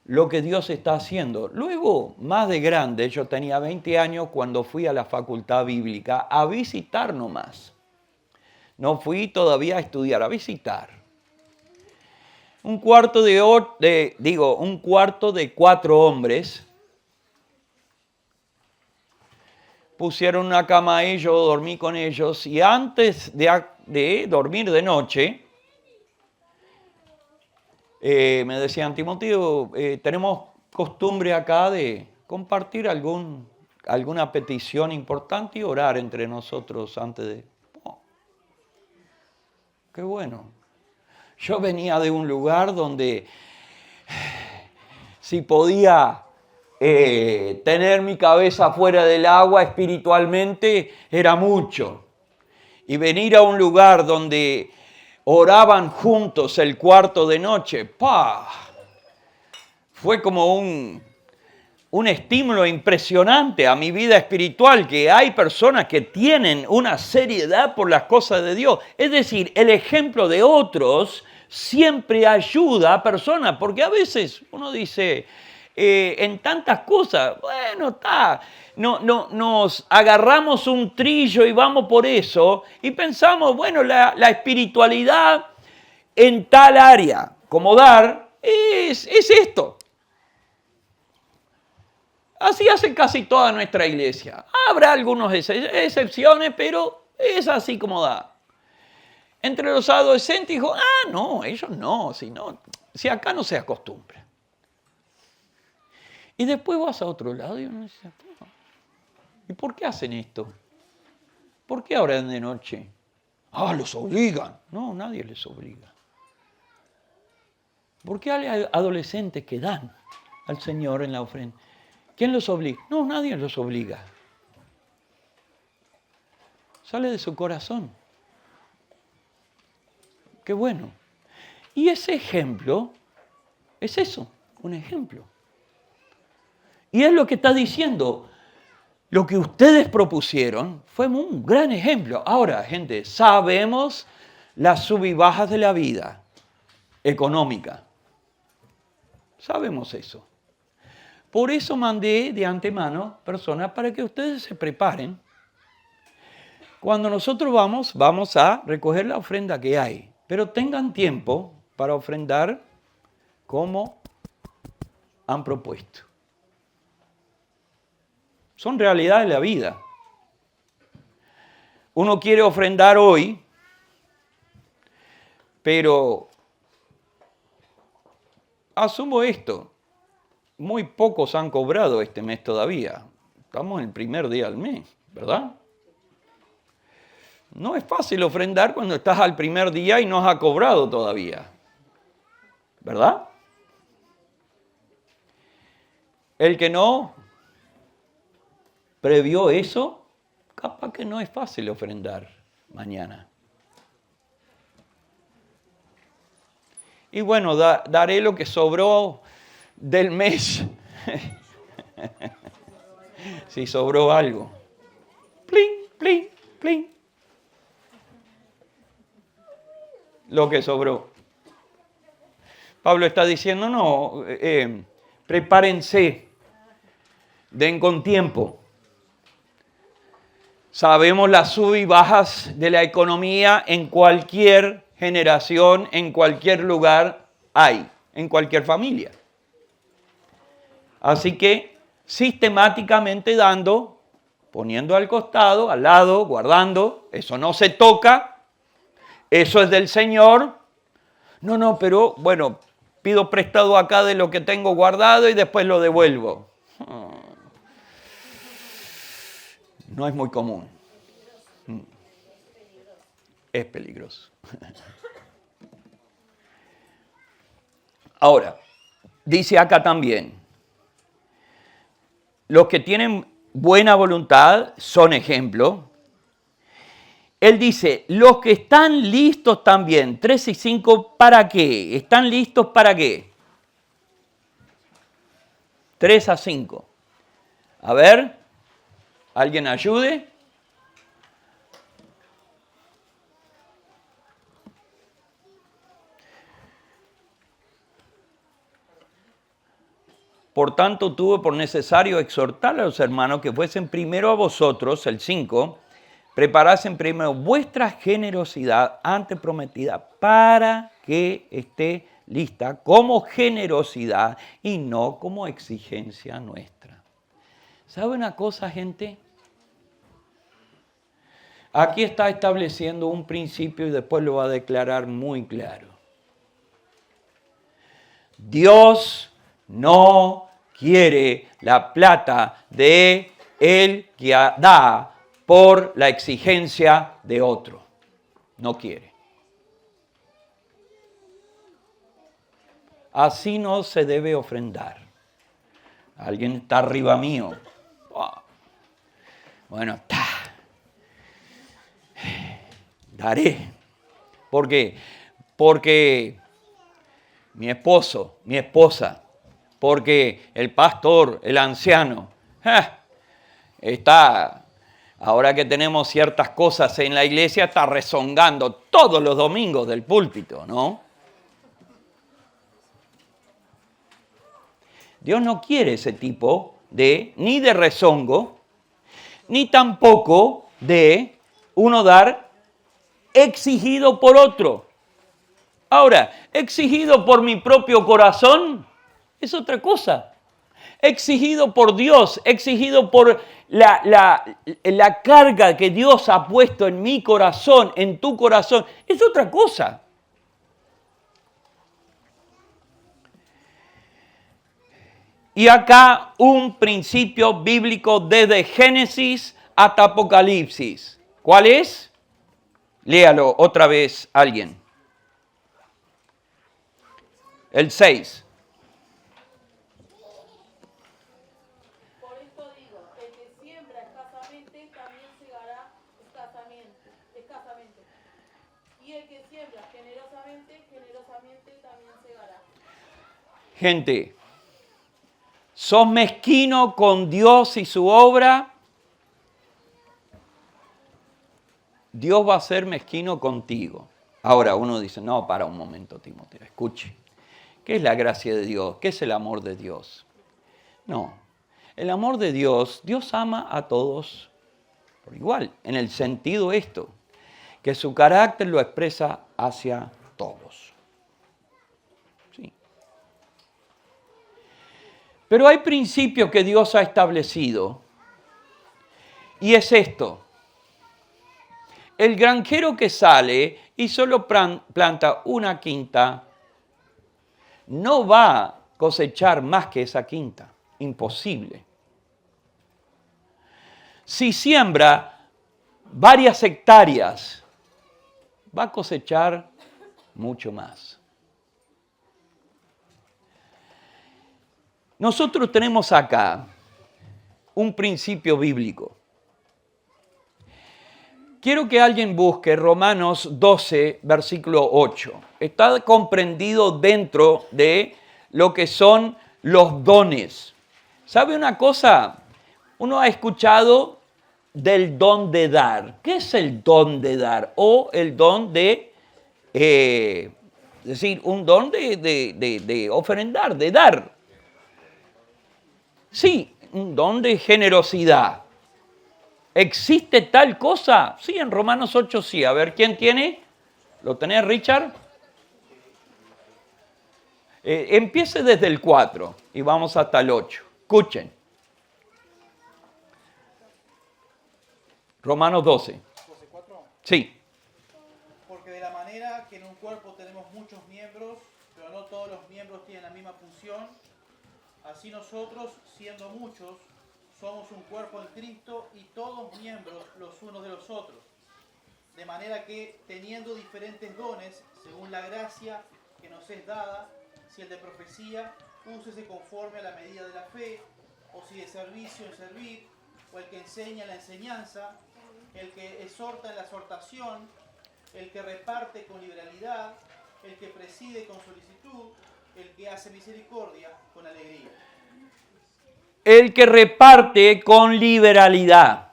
lo que Dios está haciendo. Luego, más de grande, yo tenía 20 años cuando fui a la facultad bíblica a visitar nomás. No fui todavía a estudiar, a visitar. Un cuarto de 4 hombres. Pusieron una cama ahí, yo dormí con ellos y antes de dormir de noche, me decían, Timoteo, tenemos costumbre acá de compartir alguna petición importante y orar entre nosotros antes de... Oh, qué bueno. Yo venía de un lugar donde si podía tener mi cabeza fuera del agua espiritualmente era mucho. Y venir a un lugar donde oraban juntos el cuarto de noche, fue como un estímulo impresionante a mi vida espiritual, que hay personas que tienen una seriedad por las cosas de Dios. Es decir, el ejemplo de otros siempre ayuda a personas, porque a veces uno dice, en tantas cosas, bueno, está, nos agarramos un trillo y vamos por eso, y pensamos, bueno, la espiritualidad en tal área, como dar, es esto. Así hace casi toda nuestra iglesia. Habrá algunas excepciones, pero es así como da. Entre los adolescentes dijo, no, ellos no, si acá no se acostumbra. Y después vas a otro lado y uno dice, ¿y por qué hacen esto? ¿Por qué oran de noche? Los obligan. No, nadie les obliga. ¿Por qué hay adolescentes que dan al Señor en la ofrenda? ¿Quién los obliga? No, nadie los obliga. Sale de su corazón. Qué bueno. Y ese ejemplo es eso, un ejemplo. Y es lo que está diciendo. Lo que ustedes propusieron fue un gran ejemplo. Ahora, gente, sabemos las sub y bajas de la vida económica. Sabemos eso. Por eso mandé de antemano personas para que ustedes se preparen. Cuando nosotros vamos a recoger la ofrenda que hay. Pero tengan tiempo para ofrendar como han propuesto. Son realidades de la vida. Uno quiere ofrendar hoy, pero asumo esto. Muy pocos han cobrado este mes todavía. Estamos en el primer día del mes, ¿verdad? No es fácil ofrendar cuando estás al primer día y no has cobrado todavía, ¿verdad? El que no previó eso, capaz que no es fácil ofrendar mañana. Y bueno, daré lo que sobró del mes. Si sobró algo. Plin, plin, plin. Lo que sobró. Pablo está diciendo, no, prepárense, den con tiempo. Sabemos las sub y bajas de la economía en cualquier generación, en cualquier lugar hay, en cualquier familia. Así que sistemáticamente dando, poniendo al costado, al lado, guardando. Eso no se toca. Eso es del Señor. No, pero bueno, pido prestado acá de lo que tengo guardado y después lo devuelvo. No es muy común. Es peligroso. Ahora, dice acá también, los que tienen buena voluntad son ejemplo. Él dice, los que están listos también, 3 y 5, ¿para qué? ¿Están listos para qué? 3 a 5. A ver, ¿alguien ayude? Por tanto, tuve por necesario exhortar a los hermanos que fuesen primero a vosotros, el 5, preparasen primero vuestra generosidad antes prometida para que esté lista como generosidad y no como exigencia nuestra. ¿Sabe una cosa, gente? Aquí está estableciendo un principio y después lo va a declarar muy claro. Dios no quiere la plata de el que da por la exigencia de otro. No quiere. Así no se debe ofrendar. Alguien está arriba mío. Bueno, daré. ¿Por qué? Porque mi esposo, mi esposa, porque el pastor, el anciano, está, ahora que tenemos ciertas cosas en la iglesia, está rezongando todos los domingos del púlpito, ¿no? Dios no quiere ese tipo ni de rezongo, ni tampoco de uno dar exigido por otro. Ahora, exigido por mi propio corazón es otra cosa. Exigido por Dios, exigido por la carga que Dios ha puesto en mi corazón, en tu corazón, es otra cosa. Y acá un principio bíblico desde Génesis hasta Apocalipsis. ¿Cuál es? Léalo otra vez alguien. El 6. Por esto digo, el que siembra escasamente también segará escasamente. Y el que siembra generosamente, generosamente también segará. Gente, ¿sos mezquino con Dios y su obra? Dios va a ser mezquino contigo. Ahora uno dice, no, para un momento, Timoteo, escuche. ¿Qué es la gracia de Dios? ¿Qué es el amor de Dios? No, el amor de Dios, Dios ama a todos por igual, en el sentido esto, que su carácter lo expresa hacia todos. Sí. Pero hay principios que Dios ha establecido y es esto. El granjero que sale y solo planta una quinta, no va a cosechar más que esa quinta. Imposible. Si siembra varias hectáreas, va a cosechar mucho más. Nosotros tenemos acá un principio bíblico. Quiero que alguien busque Romanos 12, versículo 8. Está comprendido dentro de lo que son los dones. ¿Sabe una cosa? Uno ha escuchado del don de dar. ¿Qué es el don de dar? O el don de, es decir, un don de ofrendar, de dar. Sí, un don de generosidad. ¿Existe tal cosa? Sí, en Romanos 8 sí. A ver, ¿quién tiene? ¿Lo tenés, Richard? Empiece desde el 4 y vamos hasta el 8. Escuchen. Romanos 12. 12:4. Sí. Porque de la manera que en un cuerpo tenemos muchos miembros, pero no todos los miembros tienen la misma función, así nosotros, siendo muchos, somos un cuerpo en Cristo y todos miembros los unos de los otros. De manera que, teniendo diferentes dones, según la gracia que nos es dada, si el de profecía, úsese conforme a la medida de la fe, o si de servicio en servir, o el que enseña en la enseñanza, el que exhorta en la exhortación, el que reparte con liberalidad, el que preside con solicitud, el que hace misericordia con alegría. El que reparte con liberalidad.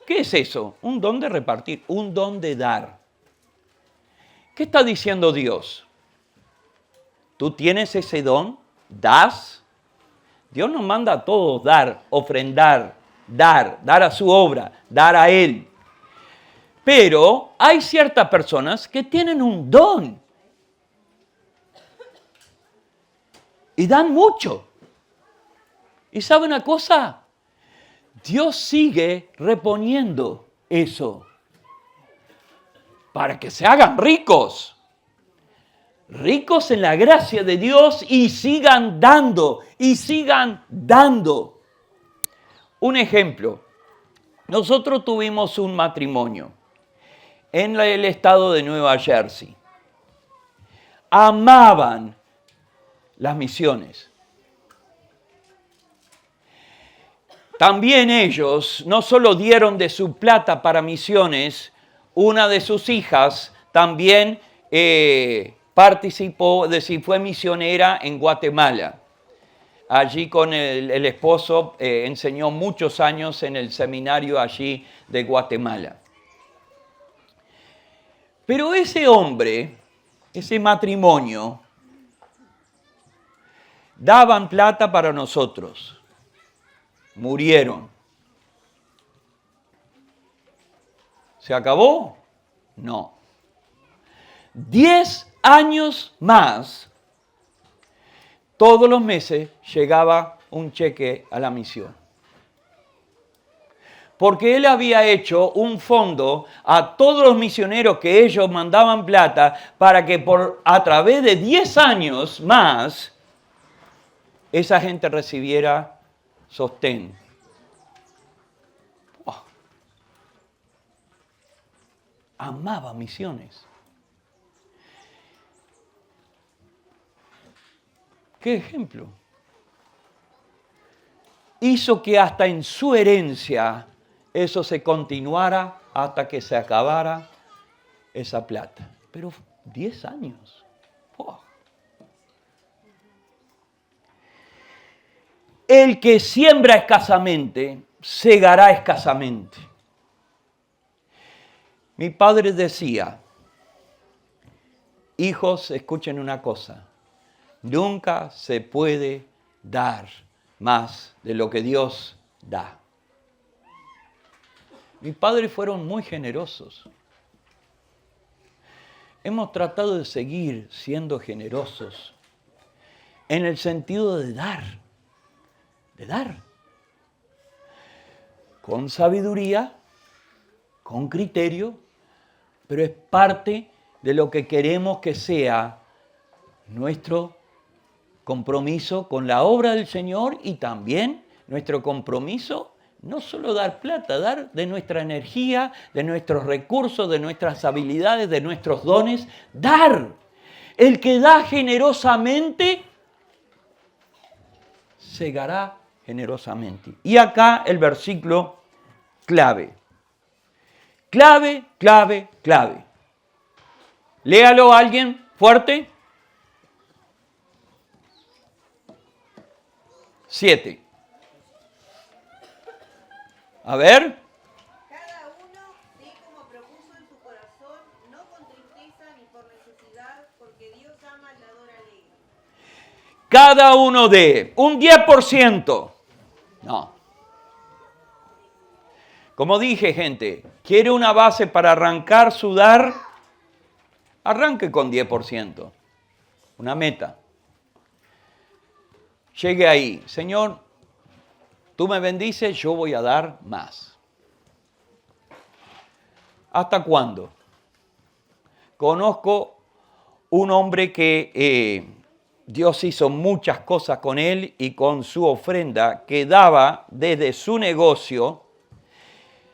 ¿Qué es eso? Un don de repartir, un don de dar. ¿Qué está diciendo Dios? ¿Tú tienes ese don? ¿Das? Dios nos manda a todos dar, ofrendar, dar a su obra, dar a Él. Pero hay ciertas personas que tienen un don y dan mucho. ¿Y sabe una cosa? Dios sigue reponiendo eso para que se hagan ricos. Ricos en la gracia de Dios y sigan dando, y sigan dando. Un ejemplo. Nosotros tuvimos un matrimonio en el estado de Nueva Jersey. Amaban las misiones. También ellos no solo dieron de su plata para misiones, una de sus hijas también participó, fue misionera en Guatemala. Allí con el esposo enseñó muchos años en el seminario allí de Guatemala. Pero ese hombre, ese matrimonio, daban plata para nosotros. Murieron. ¿Se acabó? No. 10 años más, todos los meses llegaba un cheque a la misión. Porque él había hecho un fondo a todos los misioneros que ellos mandaban plata para que a través de 10 años más, esa gente recibiera sostén. Oh. Amaba misiones. ¿Qué ejemplo? Hizo que hasta en su herencia eso se continuara hasta que se acabara esa plata. Pero 10 años. Oh. El que siembra escasamente, segará escasamente. Mi padre decía, hijos, escuchen una cosa, nunca se puede dar más de lo que Dios da. Mis padres fueron muy generosos. Hemos tratado de seguir siendo generosos en el sentido de dar. Con sabiduría, con criterio, pero es parte de lo que queremos que sea nuestro compromiso con la obra del Señor y también nuestro compromiso, no solo dar plata, dar de nuestra energía, de nuestros recursos, de nuestras habilidades, de nuestros dones, dar. El que da generosamente, segará generosamente. Y acá el versículo clave. Clave. Léalo alguien fuerte. 7. A ver. Cada uno dé como propuso en su corazón, no con tristeza ni por necesidad, porque Dios ama al dador alegre. Cada uno dé un 10%. No. Como dije, gente, quiere una base para arrancar su dar, arranque con 10%. Una meta. Llegue ahí. Señor, tú me bendices, yo voy a dar más. ¿Hasta cuándo? Conozco un hombre que Dios hizo muchas cosas con él y con su ofrenda, que daba desde su negocio,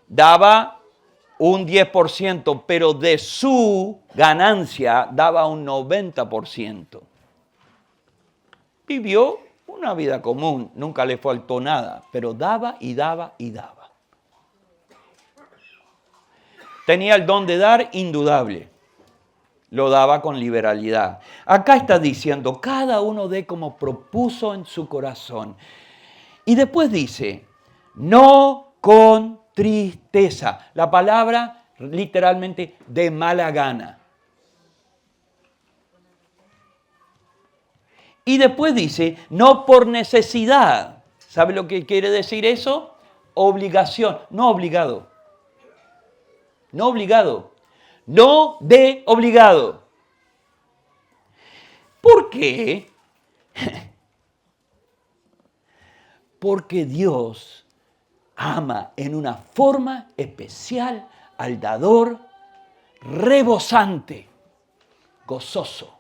daba un 10%, pero de su ganancia daba un 90%. Vivió una vida común, nunca le faltó nada, pero daba y daba y daba. Tenía el don de dar indudable. Lo daba con liberalidad. Acá está diciendo, cada uno dé como propuso en su corazón. Y después dice, no con tristeza. La palabra literalmente de mala gana. Y después dice, no por necesidad. ¿Sabe lo que quiere decir eso? Obligación, no obligado. No obligado. No de obligado. ¿Por qué? Porque Dios ama en una forma especial al dador rebosante, gozoso.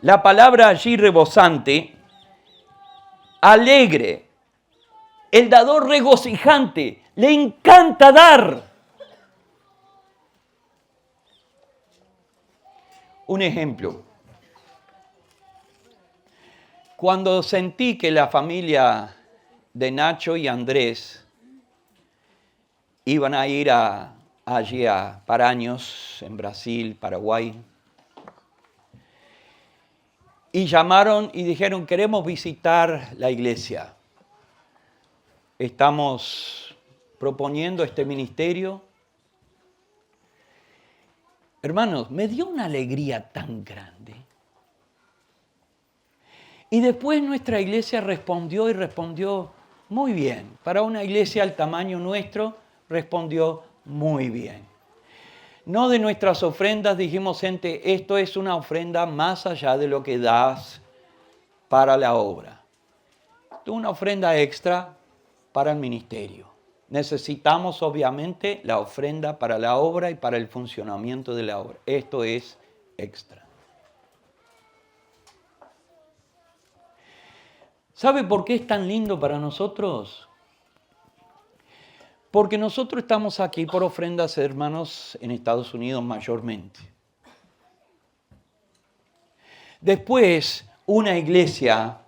La palabra allí rebosante, alegre, el dador regocijante, le encanta dar. Un ejemplo. Cuando sentí que la familia de Nacho y Andrés iban a ir allí a Paraños, en Brasil, Paraguay, y llamaron y dijeron, queremos visitar la iglesia. Estamos proponiendo este ministerio. Hermanos, me dio una alegría tan grande. Y después nuestra iglesia respondió y respondió muy bien. Para una iglesia al tamaño nuestro, respondió muy bien. No de nuestras ofrendas dijimos, gente, esto es una ofrenda más allá de lo que das para la obra. Una ofrenda extra para el ministerio. Necesitamos obviamente la ofrenda para la obra y para el funcionamiento de la obra. Esto es extra. ¿Sabe por qué es tan lindo para nosotros? Porque nosotros estamos aquí por ofrendas, hermanos, en Estados Unidos mayormente. Después, una iglesia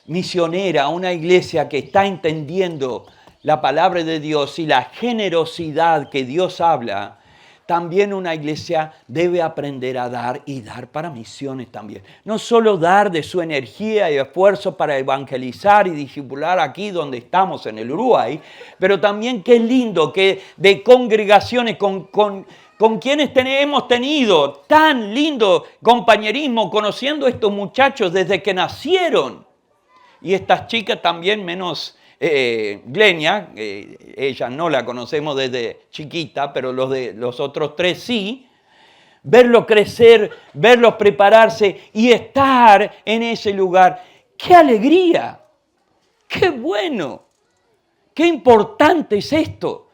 misionera, una iglesia que está entendiendo la palabra de Dios y la generosidad que Dios habla, también una iglesia debe aprender a dar y dar para misiones también. No solo dar de su energía y esfuerzo para evangelizar y discipular aquí donde estamos en el Uruguay, pero también qué lindo que de congregaciones con quienes hemos tenido tan lindo compañerismo conociendo a estos muchachos desde que nacieron. Y estas chicas también menos Glenia, ella no la conocemos desde chiquita, pero los otros tres sí. Verlos crecer, verlos prepararse y estar en ese lugar. ¡Qué alegría! ¡Qué bueno! ¡Qué importante es esto!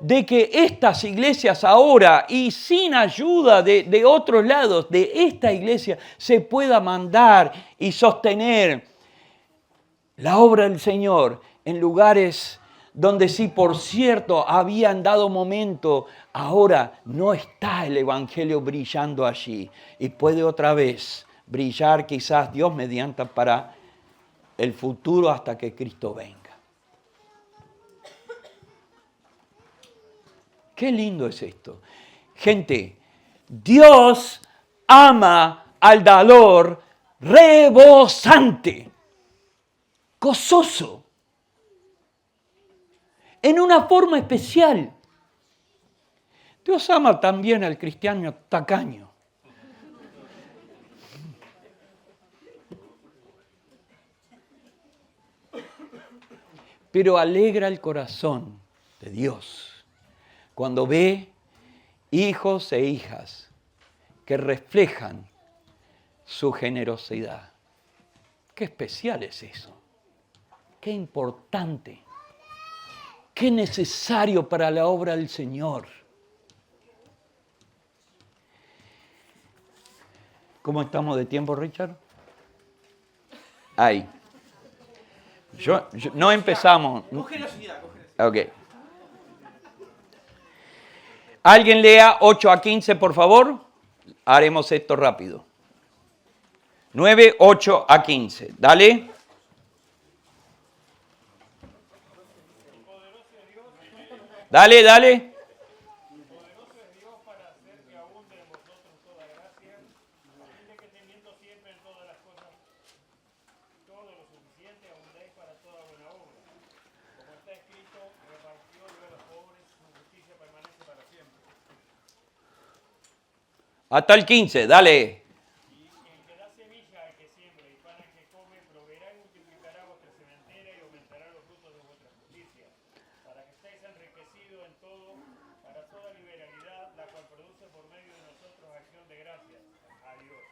De que estas iglesias ahora y sin ayuda de otros lados, de esta iglesia, se pueda mandar y sostener la obra del Señor en lugares donde sí, por cierto, habían dado momento, ahora no está el Evangelio brillando allí y puede otra vez brillar quizás Dios mediante para el futuro hasta que Cristo venga. Qué lindo es esto. Gente, Dios ama al dador rebosante, gozoso, en una forma especial. Dios ama también al cristiano tacaño. Pero alegra el corazón de Dios cuando ve hijos e hijas que reflejan su generosidad. Qué especial es eso. Qué importante. qué necesario para la obra del Señor. ¿Cómo estamos de tiempo, Richard? Ahí. No empezamos. Ok. ¿Alguien lea 8 a 15, por favor? Haremos esto rápido. 9, 8 a 15. Dale. Dale, dale. Poderoso es Dios para hacer que abunde en vosotros toda gracia, a fin de que teniendo siempre en todas las cosas todo lo suficiente, abundéis para toda buena obra. Como está escrito, repartió Dios a los pobres, su justicia permanece para siempre. Hasta el 15, dale. Y el que da semilla al que siembra y pan al que come, proveerá y multiplicará vuestra sementera y aumentará los frutos de vuestra justicia, para que estéis enriquecidos en todo, para toda liberalidad, la cual produce por medio de nosotros acción de gracias a Dios.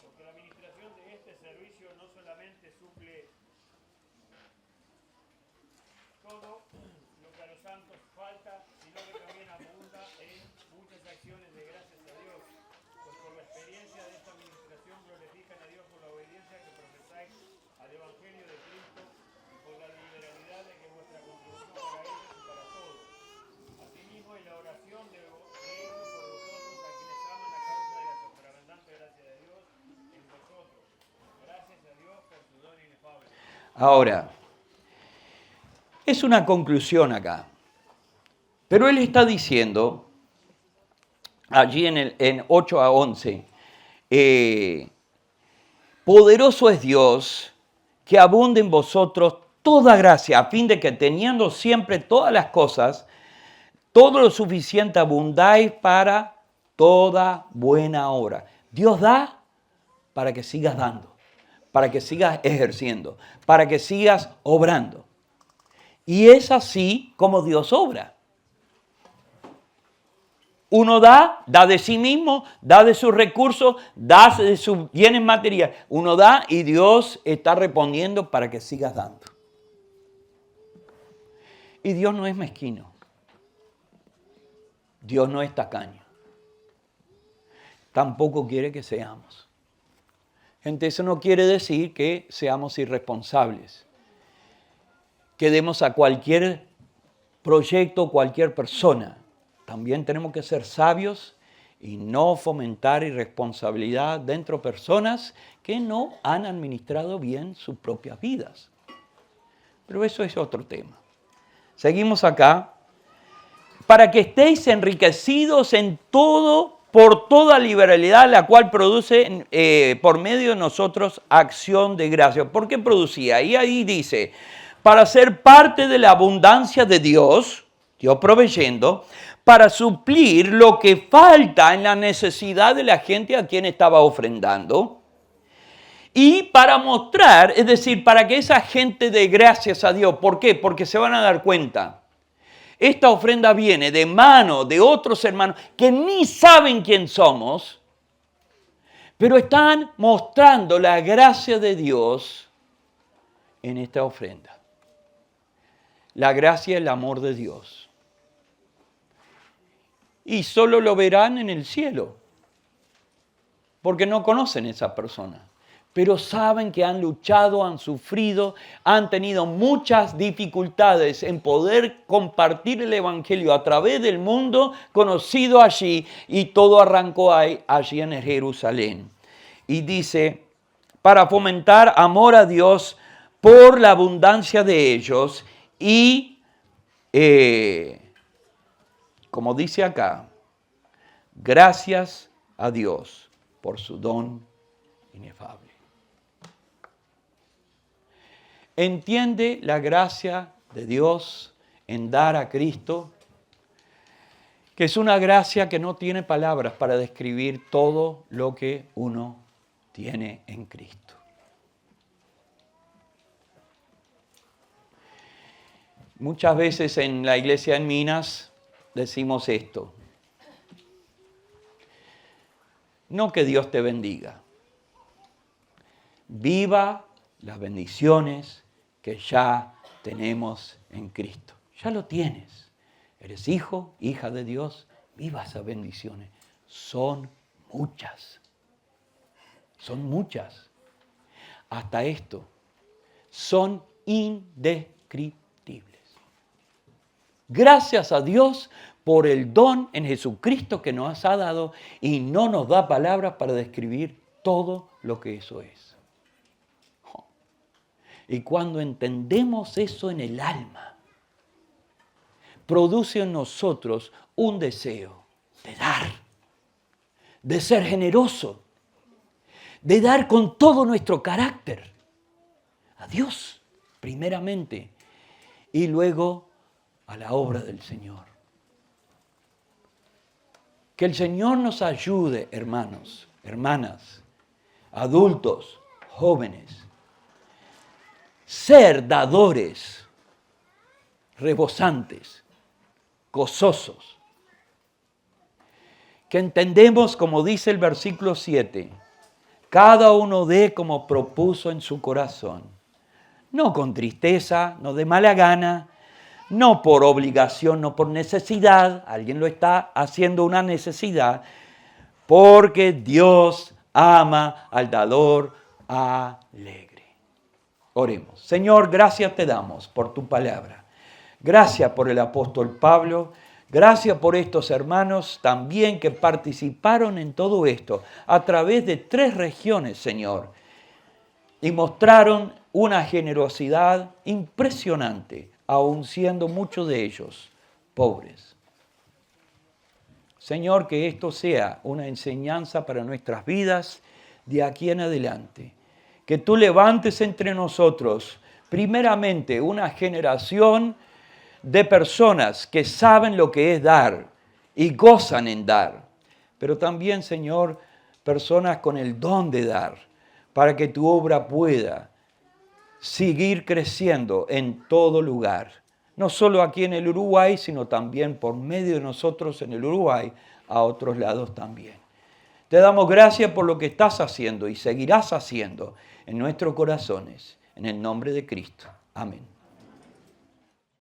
Porque la administración de este servicio no solamente suple todo lo que a los santos falta, sino que también abunda en muchas acciones de gracias a Dios. Pues por la experiencia de esta administración glorifican a Dios por la obediencia que profesáis al Evangelio de Cristo y por la liberalidad de que vuestra contribución para ellos y para todos. Asimismo, en la oración de ellos por vosotros, a quienes aman a causa de la superabundante gracia de Dios en vosotros. Gracias a Dios por su don inefable. Ahora, es una conclusión acá. Pero él está diciendo, allí en 8 a 11, poderoso es Dios que abunde en vosotros toda gracia, a fin de que teniendo siempre todas las cosas, todo lo suficiente abundáis para toda buena obra. Dios da para que sigas dando, para que sigas ejerciendo, para que sigas obrando. Y es así como Dios obra. Uno da de sí mismo, da de sus recursos, da de sus bienes materiales. Uno da y Dios está respondiendo para que sigas dando. Y Dios no es mezquino. Dios no es tacaño. Tampoco quiere que seamos. Gente, eso no quiere decir que seamos irresponsables. Que demos a cualquier proyecto, cualquier persona. También tenemos que ser sabios y no fomentar irresponsabilidad dentro de personas que no han administrado bien sus propias vidas. Pero eso es otro tema. Seguimos acá. Para que estéis enriquecidos en todo, por toda liberalidad, la cual produce por medio de nosotros acción de gracia. ¿Por qué producía? Y ahí dice, para ser parte de la abundancia de Dios, Dios proveyendo, para suplir lo que falta en la necesidad de la gente a quien estaba ofrendando. Y para mostrar, es decir, para que esa gente dé gracias a Dios. ¿Por qué? Porque se van a dar cuenta. Esta ofrenda viene de mano de otros hermanos que ni saben quién somos, pero están mostrando la gracia de Dios en esta ofrenda. La gracia y el amor de Dios. Y solo lo verán en el cielo, porque no conocen a esa persona. Pero saben que han luchado, han sufrido, han tenido muchas dificultades en poder compartir el Evangelio a través del mundo conocido allí, y todo arrancó allí en Jerusalén. Y dice, para fomentar amor a Dios por la abundancia de ellos y, como dice acá, gracias a Dios por su don inefable. Entiende la gracia de Dios en dar a Cristo, que es una gracia que no tiene palabras para describir todo lo que uno tiene en Cristo. Muchas veces en la iglesia en Minas decimos esto. No que Dios te bendiga. Viva las bendiciones que ya tenemos en Cristo. Ya lo tienes. Eres hijo, hija de Dios. Viva esas bendiciones. Son muchas. Son muchas. Hasta esto. Son indescriptibles. Gracias a Dios por el don en Jesucristo que nos ha dado y no nos da palabras para describir todo lo que eso es. Y cuando entendemos eso en el alma, produce en nosotros un deseo de dar, de ser generoso, de dar con todo nuestro carácter a Dios, primeramente, y luego a la obra del Señor. Que el Señor nos ayude, hermanos, hermanas, adultos, jóvenes, ser dadores, rebosantes, gozosos. Que entendemos, como dice el versículo 7, cada uno dé como propuso en su corazón, no con tristeza, no de mala gana, no por obligación, no por necesidad, alguien lo está haciendo una necesidad, porque Dios ama al dador alegre. Oremos. Señor, gracias te damos por tu palabra. Gracias por el apóstol Pablo. Gracias por estos hermanos también que participaron en todo esto a través de 3 regiones, Señor, y mostraron una generosidad impresionante, aun siendo muchos de ellos pobres. Señor, que esto sea una enseñanza para nuestras vidas de aquí en adelante. Que tú levantes entre nosotros, primeramente, una generación de personas que saben lo que es dar y gozan en dar. Pero también, Señor, personas con el don de dar, para que tu obra pueda seguir creciendo en todo lugar. No solo aquí en el Uruguay, sino también por medio de nosotros en el Uruguay, a otros lados también. Te damos gracias por lo que estás haciendo y seguirás haciendo en nuestros corazones. En el nombre de Cristo. Amén.